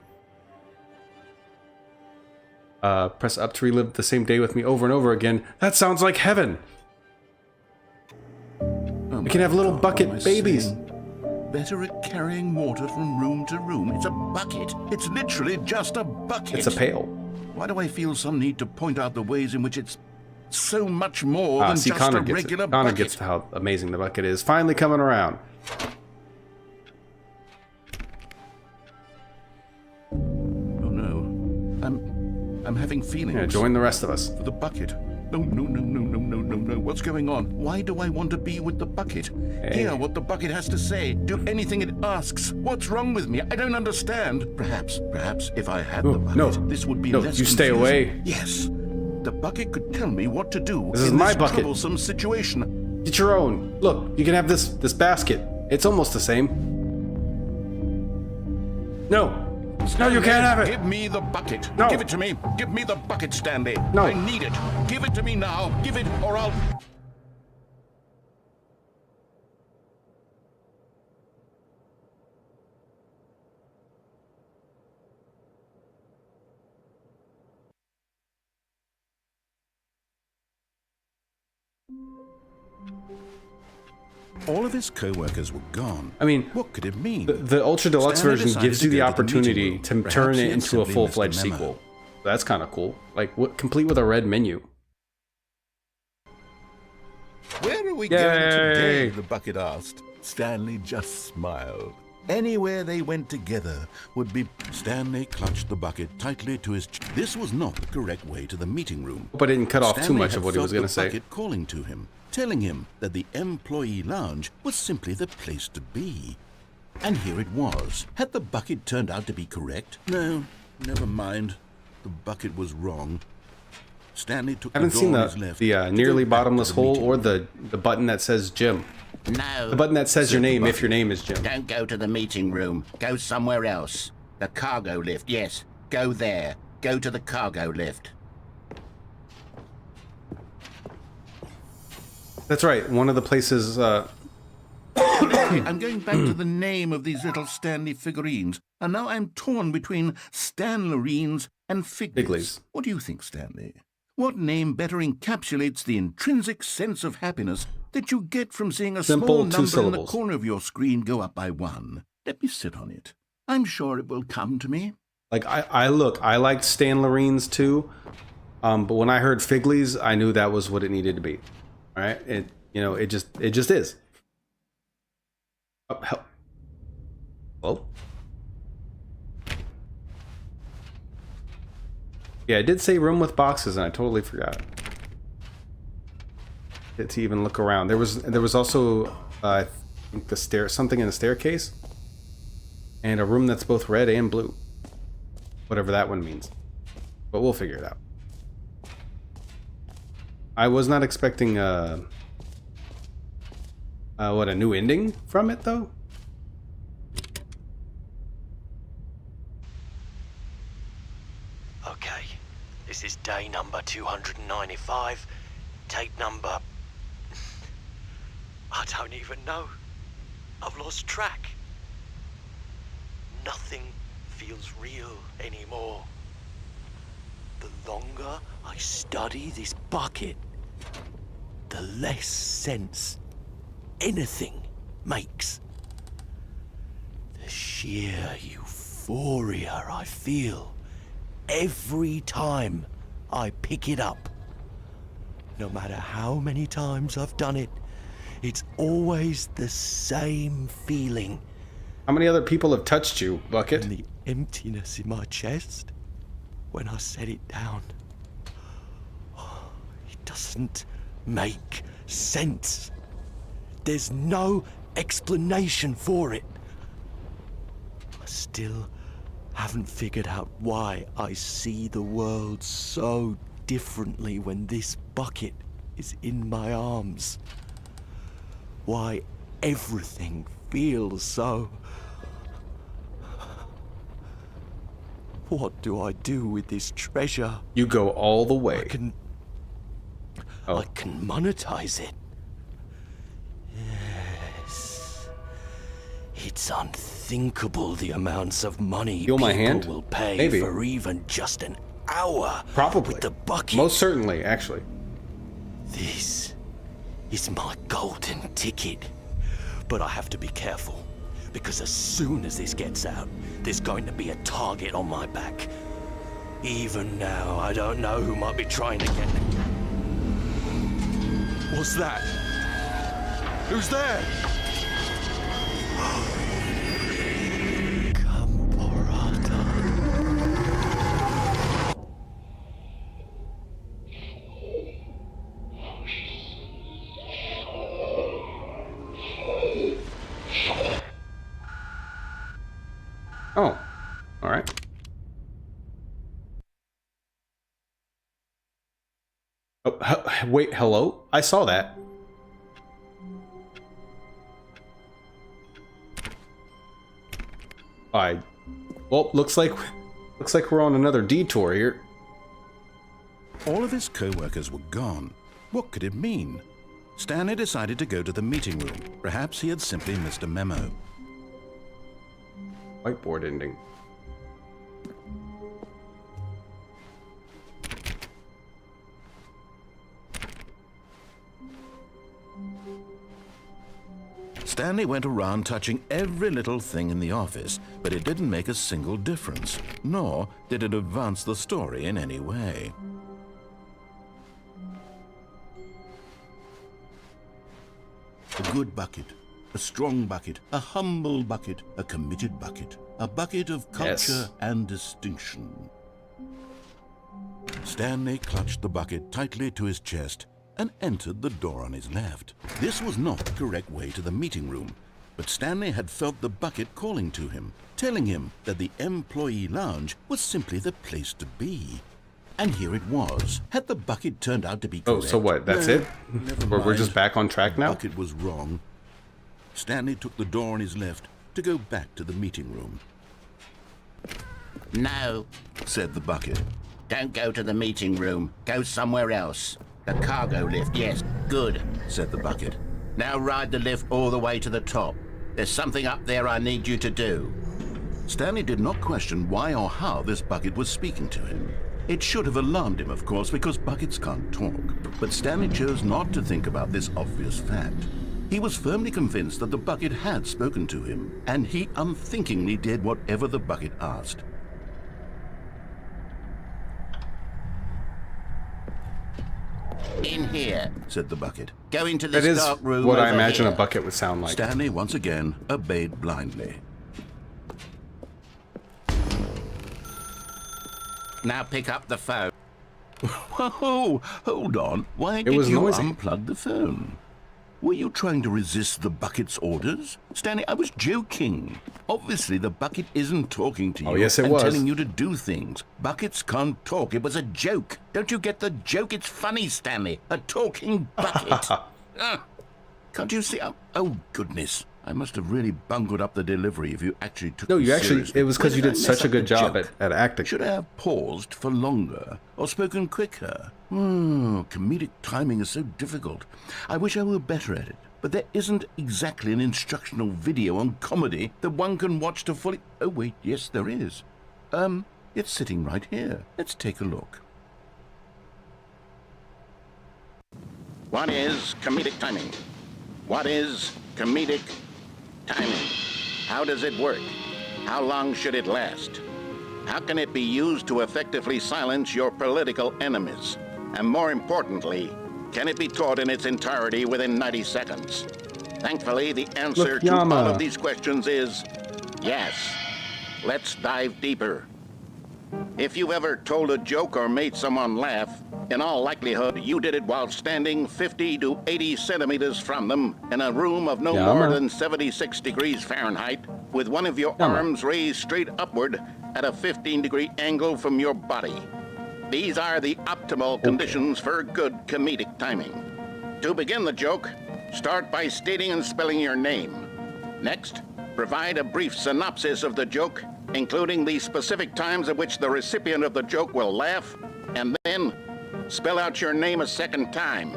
Press up to relive the same day with me over and over again. That sounds like heaven. Oh We can have little my God, bucket what am I babies. saying? Better at carrying water from room to room. It's a bucket. It's literally just a bucket. It's a pail. Why do I feel some need to point out the ways in which it's so much more than See, just Connor a gets regular it. Connor bucket? gets to how amazing the bucket is. Finally coming around. Oh no. I'm having feelings. Yeah, join the rest of us. For the bucket. No. What's going on? Why do I want to be with the bucket? Hey. Hear what the bucket has to say. Do anything it asks. What's wrong with me? I don't understand. Perhaps if I had the bucket, no. this would be No, less you stay confusing. away. Yes. The bucket could tell me what to do This is in my this bucket. troublesome situation. Get your own. Look, you can have this basket. It's almost the same. No. No, you can't have it. Give me the bucket. No. Give it to me. Give me the bucket, Stanley. No. I need it. Give it to me now. Give it or I'll... All of his co-workers were gone. I mean, What could it mean? the Ultra Deluxe Stanley version decided gives to you the go to the opportunity meeting room. to Perhaps turn he it had into a simply full-fledged missed a memo. sequel. That's kind of cool. Like, complete with a red menu. Where are we Yay. going today? The bucket asked. Stanley just smiled. Anywhere they went together would be... Stanley clutched the bucket tightly to his... This was not the correct way to the meeting room. Hope I didn't cut off too Stanley much had of what he was felt going to the say. bucket calling to him, telling him that the employee lounge was simply the place to be. And here it was. Had the bucket turned out to be correct? No, never mind. The bucket was wrong. Stanley took I haven't the seen door on his left to go nearly back to bottomless the hole meeting or room. the button that says Jim. No. The button that says your Said the name if bucket. your name is Jim. Don't go to the meeting room. Go somewhere else. The cargo lift, yes. Go there. Go to the cargo lift. That's right. One of the places. I'm going back to the name of these little Stanley figurines, and now I'm torn between Stanlerines and Figlies. Figlies. What do you think, Stanley? What name better encapsulates the intrinsic sense of happiness that you get from seeing a Simple, small 2 number in the syllables. corner of your screen go up by 1? Let me sit on it. I'm sure it will come to me. Like I liked Stanlerines too, but when I heard Figlies, I knew that was what it needed to be. All right, it just is. Oh, hello. Yeah, I did say room with boxes, and I totally forgot to even look around. There was also I think something in the staircase, and a room that's both red and blue. Whatever that one means. But we'll figure it out. I was not expecting a new ending from it, though. Okay, this is day number 295. Tape number... I don't even know. I've lost track. Nothing feels real anymore. The longer I study this bucket, the less sense anything makes. The sheer euphoria I feel every time I pick it up. No matter how many times I've done it, it's always the same feeling. How many other people have touched you, Bucket? And the emptiness in my chest when I set it down. It doesn't make sense. There's no explanation for it. I still haven't figured out why I see the world so differently when this bucket is in my arms. Why everything feels so... What do I do with this treasure? You go all the way. I can monetize it. Yes. It's unthinkable the amounts of money Feel people my hand? will pay Maybe. for even just an hour. Probably. With the bucket. Most certainly, actually. This is my golden ticket. But I have to be careful, because as soon as this gets out, there's going to be a target on my back. Even now, I don't know who might be trying to get me. What's that? Who's there? Camporata. Oh, all right. Oh, wait, hello? I saw that. Well, looks like we're on another detour here. All of his co-workers were gone. What could it mean? Stanley decided to go to the meeting room. Perhaps he had simply missed a memo. Whiteboard ending. Stanley went around touching every little thing in the office, but it didn't make a single difference, nor did it advance the story in any way. good bucket, a strong bucket, a humble bucket, a committed bucket, a bucket of culture and distinction. Stanley clutched the bucket tightly to his chest and entered the door on his left. This was not the correct way to the meeting room, but Stanley had felt the bucket calling to him, telling him that the employee lounge was simply the place to be. And here it was. Had the bucket turned out to be correct? Oh, so what? That's it? We're just back on track now? The bucket was wrong. Stanley took the door on his left to go back to the meeting room. No, Said the bucket. don't go to the meeting room. Go somewhere else. The cargo lift, yes, good. Said the bucket. Now ride the lift all the way to the top. There's something up there I need you to do. Stanley did not question why or how this bucket was speaking to him. It should have alarmed him, of course, because buckets can't talk. But Stanley chose not to think about this obvious fact. He was firmly convinced that the bucket had spoken to him, and he unthinkingly did whatever the bucket asked. In here. Said the bucket. Go into That this is dark room what I over imagine here. a bucket would sound like. Stanley once again obeyed blindly. Now pick up the phone. Whoa, hold on. Why did was you noisy. unplug the phone? Were you trying to resist the bucket's orders? Stanley, I was joking. Obviously, the bucket isn't talking to you Oh, yes, it and was. telling you to do things. Buckets can't talk. It was a joke. Don't you get the joke? It's funny, Stanley. A talking bucket. Can't you see? Oh, goodness. I must have really bungled up the delivery if you actually took No, me you actually, seriously. it was because Where you did I did mess such a up good the job joke? at acting. Should I have paused for longer or spoken quicker? Comedic timing is so difficult. I wish I were better at it. But there isn't exactly an instructional video on comedy that one can watch to fully... Oh, wait, yes, there is. It's sitting right here. Let's take a look. What is comedic timing? What is comedic timing? How does it work? How long should it last? How can it be used to effectively silence your political enemies? And more importantly, can it be taught in its entirety within 90 seconds? Thankfully, the answer Look, to all Yama. of these questions is yes. Let's dive deeper. If you've ever told a joke or made someone laugh, in all likelihood, you did it while standing 50 to 80 centimeters from them in a room of no Yama. more than 76 degrees Fahrenheit, with one of your Yama. arms raised straight upward at a 15-degree angle from your body. These are the optimal conditions for good comedic timing. To begin the joke, start by stating and spelling your name. Next, provide a brief synopsis of the joke, including the specific times at which the recipient of the joke will laugh, and then spell out your name a second time.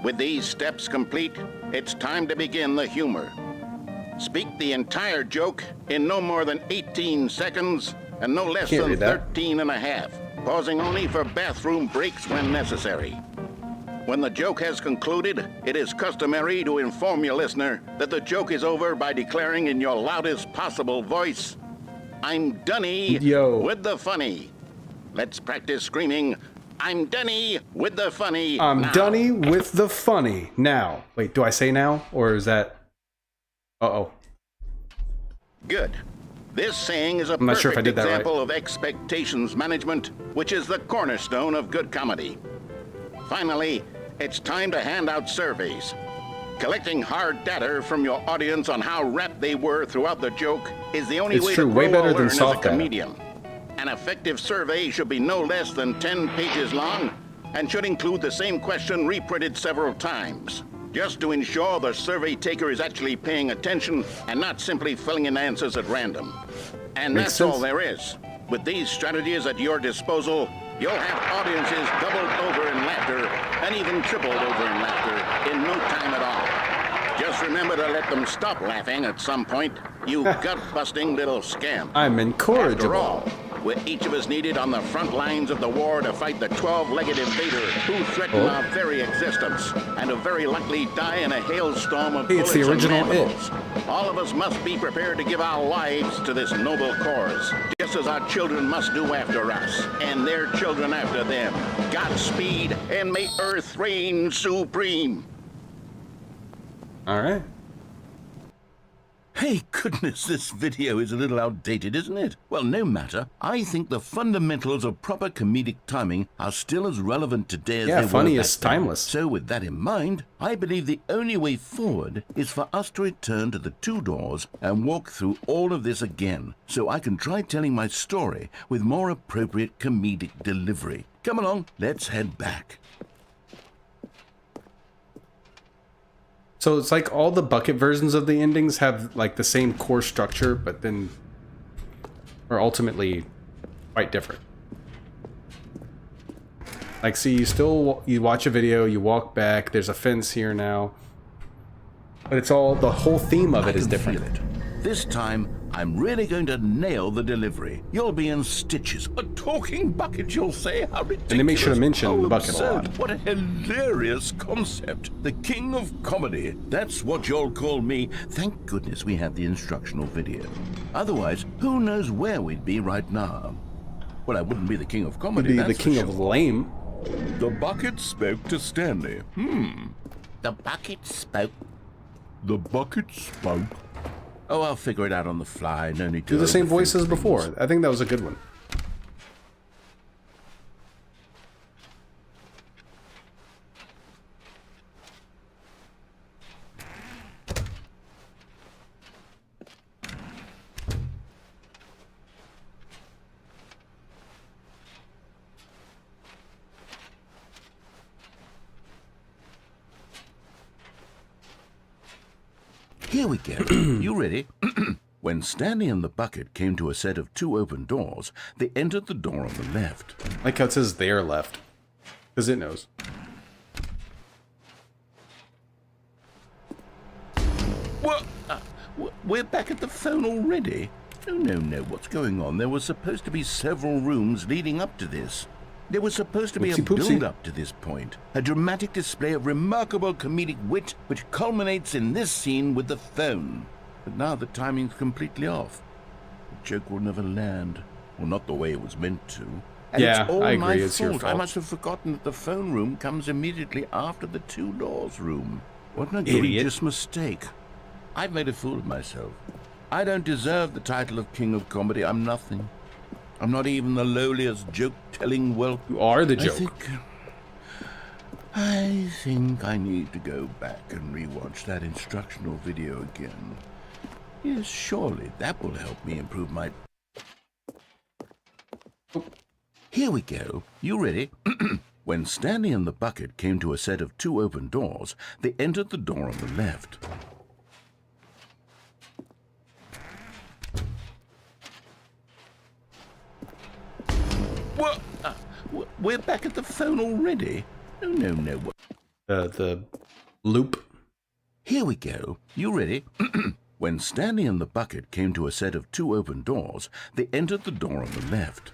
With these steps complete, it's time to begin the humor. Speak the entire joke in no more than 18 seconds and no less Can't than read that. 13 and a half, pausing only for bathroom breaks when necessary. When the joke has concluded, it is customary to inform your listener that the joke is over by declaring in your loudest possible voice, "I'm Dunny Yo. with the funny." Let's practice screaming, "I'm Dunny with the funny." I'm now. Dunny with the funny. Now. Wait, do I say now? Or is that... Uh-oh. Good. This saying is a not sure if I perfect did that right. example of expectations management, which is the cornerstone of good comedy. Finally, it's time to hand out surveys. Collecting hard data from your audience on how rapt they were throughout the joke is the only It's way true, to way grow better or than learn as a soft data. comedian. An effective survey should be no less than 10 pages long and should include the same question reprinted several times, just to ensure the survey taker is actually paying attention and not simply filling in answers at random. And Makes that's sense. all there is. With these strategies at your disposal, you'll have audiences doubled over in laughter and even tripled over in laughter in no time at all. Just remember to let them stop laughing at some point, you gut-busting little scamp. I'm After incorrigible. all, we're each of us needed on the front lines of the war to fight the 12-legged invader who threatened Oh. our very existence and will very likely die in a hailstorm of Hey, it's bullets the original and It. mandibles. All of us must be prepared to give our lives to this noble cause, just as our children must do after us, and their children after them. Godspeed, and may Earth reign supreme. All right. Hey, goodness, this video is a little outdated, isn't it? Well, no matter. I think the fundamentals of proper comedic timing are still as relevant today as they were funny back is then. timeless. So with that in mind, I believe the only way forward is for us to return to the two doors and walk through all of this again, so I can try telling my story with more appropriate comedic delivery. Come along, let's head back. So it's like all the bucket versions of the endings have like the same core structure, but then are ultimately quite different. Like, see, you watch a video, you walk back, there's a fence here now, but it's all, the whole theme of it is different. Feel it. This time, I'm really going to nail the delivery. You'll be in stitches. A talking bucket, you'll say? How ridiculous. And they make sure to mention the bucket absurd. a lot. What a hilarious concept. The king of comedy. That's what you'll call me. Thank goodness we have the instructional video. Otherwise, who knows where we'd be right now. Well, I wouldn't be the king of comedy, Be the that's king for of sure. lame. The bucket spoke to Stanley. The bucket spoke. The bucket spoke. Oh, I'll figure it out on the fly. No need to Do the same overthink voice as things. before. I think that was a good one. Here we go. You ready? When Stanley and the bucket came to a set of two open doors, they entered the door on the left. Like how it says their left. Because it knows. What? We're back at the phone already? No. What's going on? There were supposed to be several rooms leading up to this. There was supposed to be a Oopsie-poopsie. build-up to this point. A dramatic display of remarkable comedic wit which culminates in this scene with the phone. But now the timing's completely off. The joke will never land. Well, not the way it was meant to. And Yeah, it's all I my agree, it's your fault. I fault. must have forgotten that the phone room comes immediately after the two doors room. What an Idiot. egregious mistake. I've made a fool of myself. I don't deserve the title of King of Comedy. I'm nothing. I'm not even the lowliest joke-telling whelp. You are the joke. I think I need to go back and rewatch that instructional video again. Yes, surely that will help me improve my... Here we go. You ready? When Stanley and the bucket came to a set of two open doors, they entered the door on the left. What? We're back at the phone already? No. The loop. Here we go. You ready? When Stanley and the bucket came to a set of two open doors, they entered the door on the left.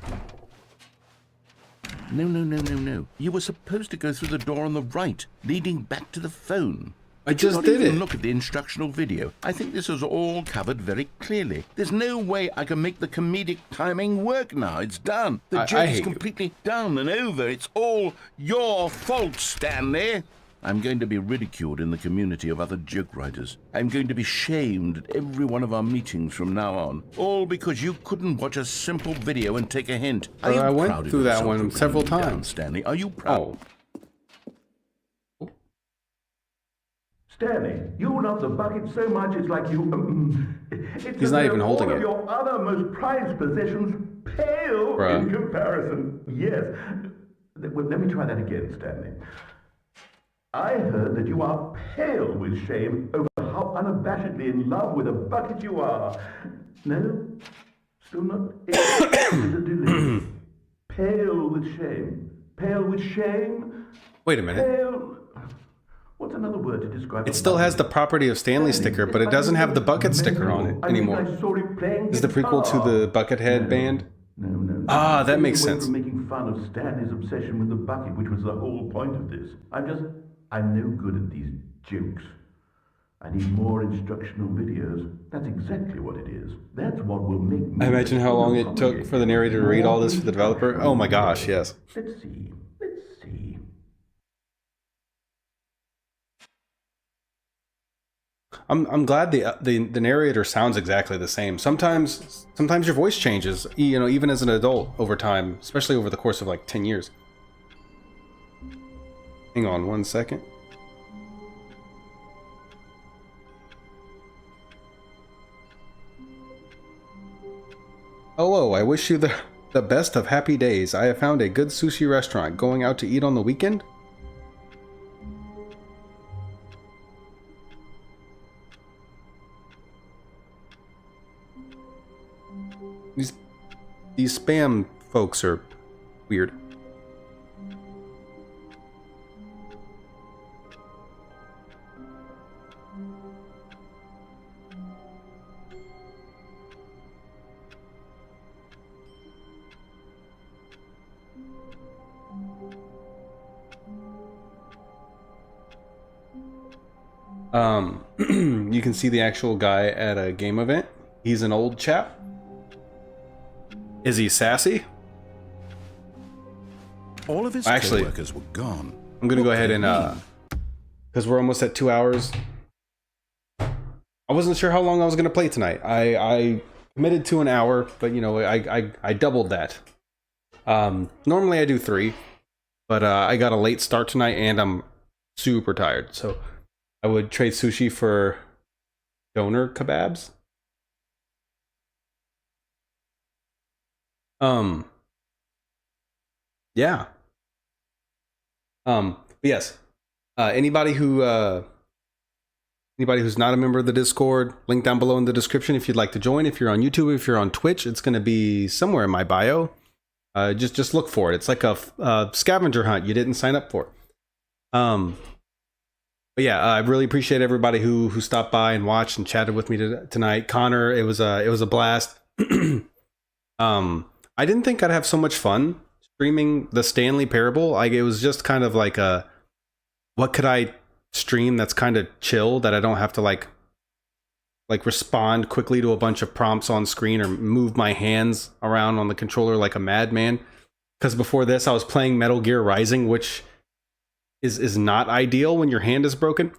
No. You were supposed to go through the door on the right, leading back to the phone. I just Not did even it. look at the instructional video. I think this is all covered very clearly. There's no way I can make the comedic timing work now. It's done. The I joke is hate you. completely done and over. It's all your fault, Stanley. I'm going to be ridiculed in the community of other joke writers. I'm going to be shamed at every one of our meetings from now on. All because you couldn't watch a simple video and take a hint. Are you I went proud of through that yourself one for several bringing me down, times. Stanley, are you proud? Oh. Stanley, you love the bucket so much it's like you... it's He's as not though even holding all of it. your other most prized possessions pale Bruh. in comparison. Yes. Well, let me try that again, Stanley. I heard that you are pale with shame over how unabashedly in love with a bucket you are. No? Still not? It's a delay. Pale with shame. Pale with shame. Wait a minute. Pale... What's another word to describe It still has the property of Stanley sticker, but it doesn't have the bucket sticker on it anymore. I saw it playing Is the prequel to the Buckethead band? No. Ah, that makes Away sense. from making fun of Stanley's obsession with the bucket, which was the whole point of this. I'm no good at these jokes. I need more instructional videos. That's exactly what it is. That's what will make me... I imagine how long it took for the narrator to read all this for the developer. Oh my gosh, yes. Let's see. I'm glad the narrator sounds exactly the same. Sometimes your voice changes, you know, even as an adult over time, especially over the course of like 10 years. Hang on 1 second. Hello, I wish you the best of happy days. I have found a good sushi restaurant. Going out to eat on the weekend? These spam folks are weird. You can see the actual guy at a game event. He's an old chap. Is he sassy? All of his co-workers were gone. I'm gonna go ahead and because we're almost at 2 hours. I wasn't sure how long I was gonna play tonight. I committed to an hour, but you know, I doubled that. Normally I do 3, but I got a late start tonight and I'm super tired, so I would trade sushi for doner kebabs. Yeah. But yes. Anybody who's not a member of the Discord, link down below in the description if you'd like to join. If you're on YouTube, if you're on Twitch, it's going to be somewhere in my bio. Just look for it. It's like a scavenger hunt you didn't sign up for. But yeah, I really appreciate everybody who stopped by and watched and chatted with me tonight. Connor, it was a blast. I didn't think I'd have so much fun streaming the Stanley Parable. Like, it was just kind of like what could I stream that's kind of chill, that I don't have to like respond quickly to a bunch of prompts on screen or move my hands around on the controller like a madman. Because before this, I was playing Metal Gear Rising, which is not ideal when your hand is broken.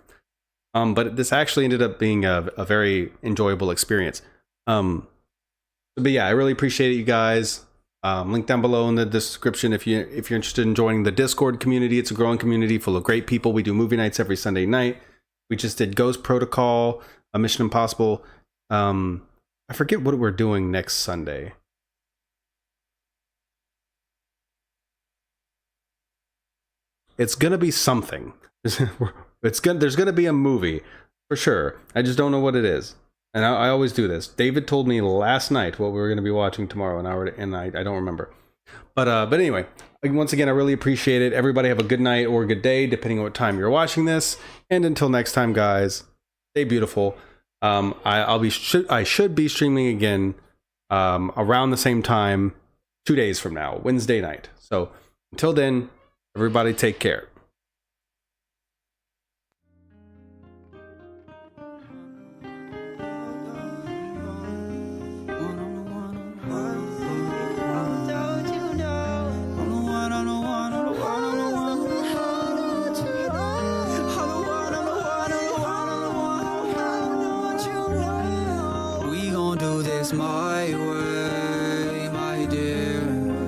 But this actually ended up being a very enjoyable experience. But yeah, I really appreciate it, you guys. Link down below in the description if you're interested in joining the Discord community. It's a growing community full of great people. We do movie nights every Sunday night. We just did Ghost Protocol, a Mission Impossible. I forget what we're doing next Sunday. It's gonna be something. There's gonna be a movie for sure. I just don't know what it is. And I always do this. David told me last night what we were going to be watching tomorrow, and I don't remember. But anyway, once again, I really appreciate it. Everybody have a good night or a good day, depending on what time you're watching this. And until next time, guys, stay beautiful. I should be streaming again around the same time 2 days from now, Wednesday night. So until then, everybody take care. My way, my dear.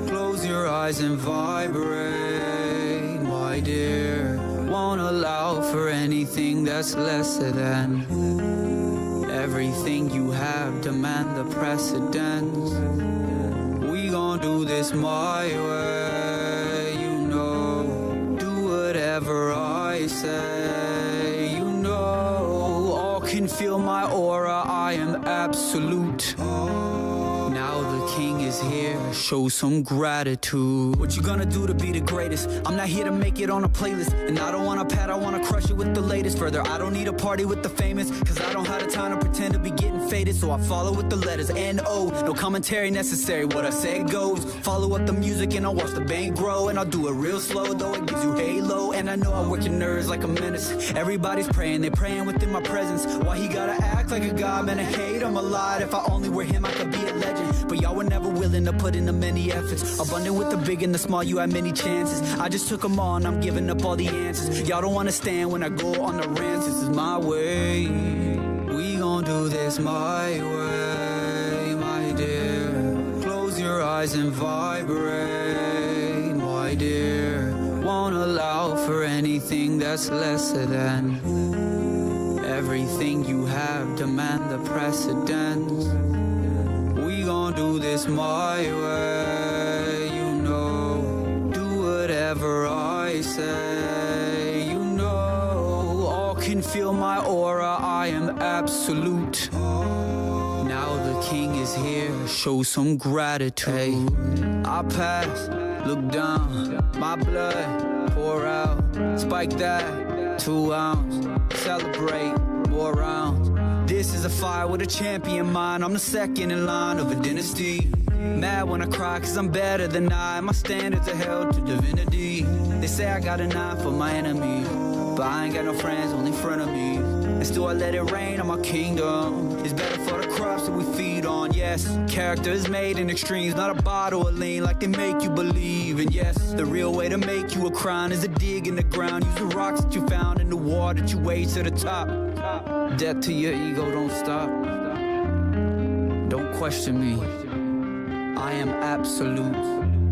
Close your eyes and vibrate, my dear. Won't allow for anything that's lesser than everything you have. Demand the precedence. We gon' do this my way, you know. Do whatever I say, you know. All can feel my aura. I am absolute. Now the king is here, show some gratitude. What you gonna do to be the greatest? I'm not here to make it on a playlist, and I don't want a pad, I wanna crush it with the latest. Further, I don't need a party with the famous, cause I don't have the time to pretend to be getting faded. So I follow with the letters N-O, no commentary necessary, what I say goes. Follow up the music and I'll watch the bank grow. And I'll do it real slow, though it gives you halo. And I know I work your nerves like a menace. Everybody's praying, they're praying within my presence. Why he gotta act like a god, man, I hate him a lot. If I only were him, I could be a legend. But y'all were never willing to put in the many efforts. Abundant with the big and the small, you had many chances. I just took them all and I'm giving up all the answers. Y'all don't understand when I go on the rants, this is my way. gon' do this my way, my dear. Close your eyes and vibrate, my dear. Won't allow for anything that's lesser than everything you have. Demand the precedence. We gon' do this my way, you know. Do whatever I say, you know. All can feel my aura, I am absolute. Now the king is here, show some gratitude. I pass, look down, my blood pour out. Spike that, 2 ounce, celebrate, more rounds. This is a fight with a champion mind. I'm the second in line of a dynasty. Mad when I cry cause I'm better than I. My standards are held to divinity. They say I got a knife for my enemies, but I ain't got no friends, only frenemies. And still I let it rain on my kingdom. It's better for the crops that we feed on, yes. Character is made in extremes, not a bottle of lean like they make you believe. And yes, the real way to make you a crown is a dig in the ground. Use the rocks that you found in the water that you weigh to the top. Death to your ego, don't stop. Don't question me, I am absolute.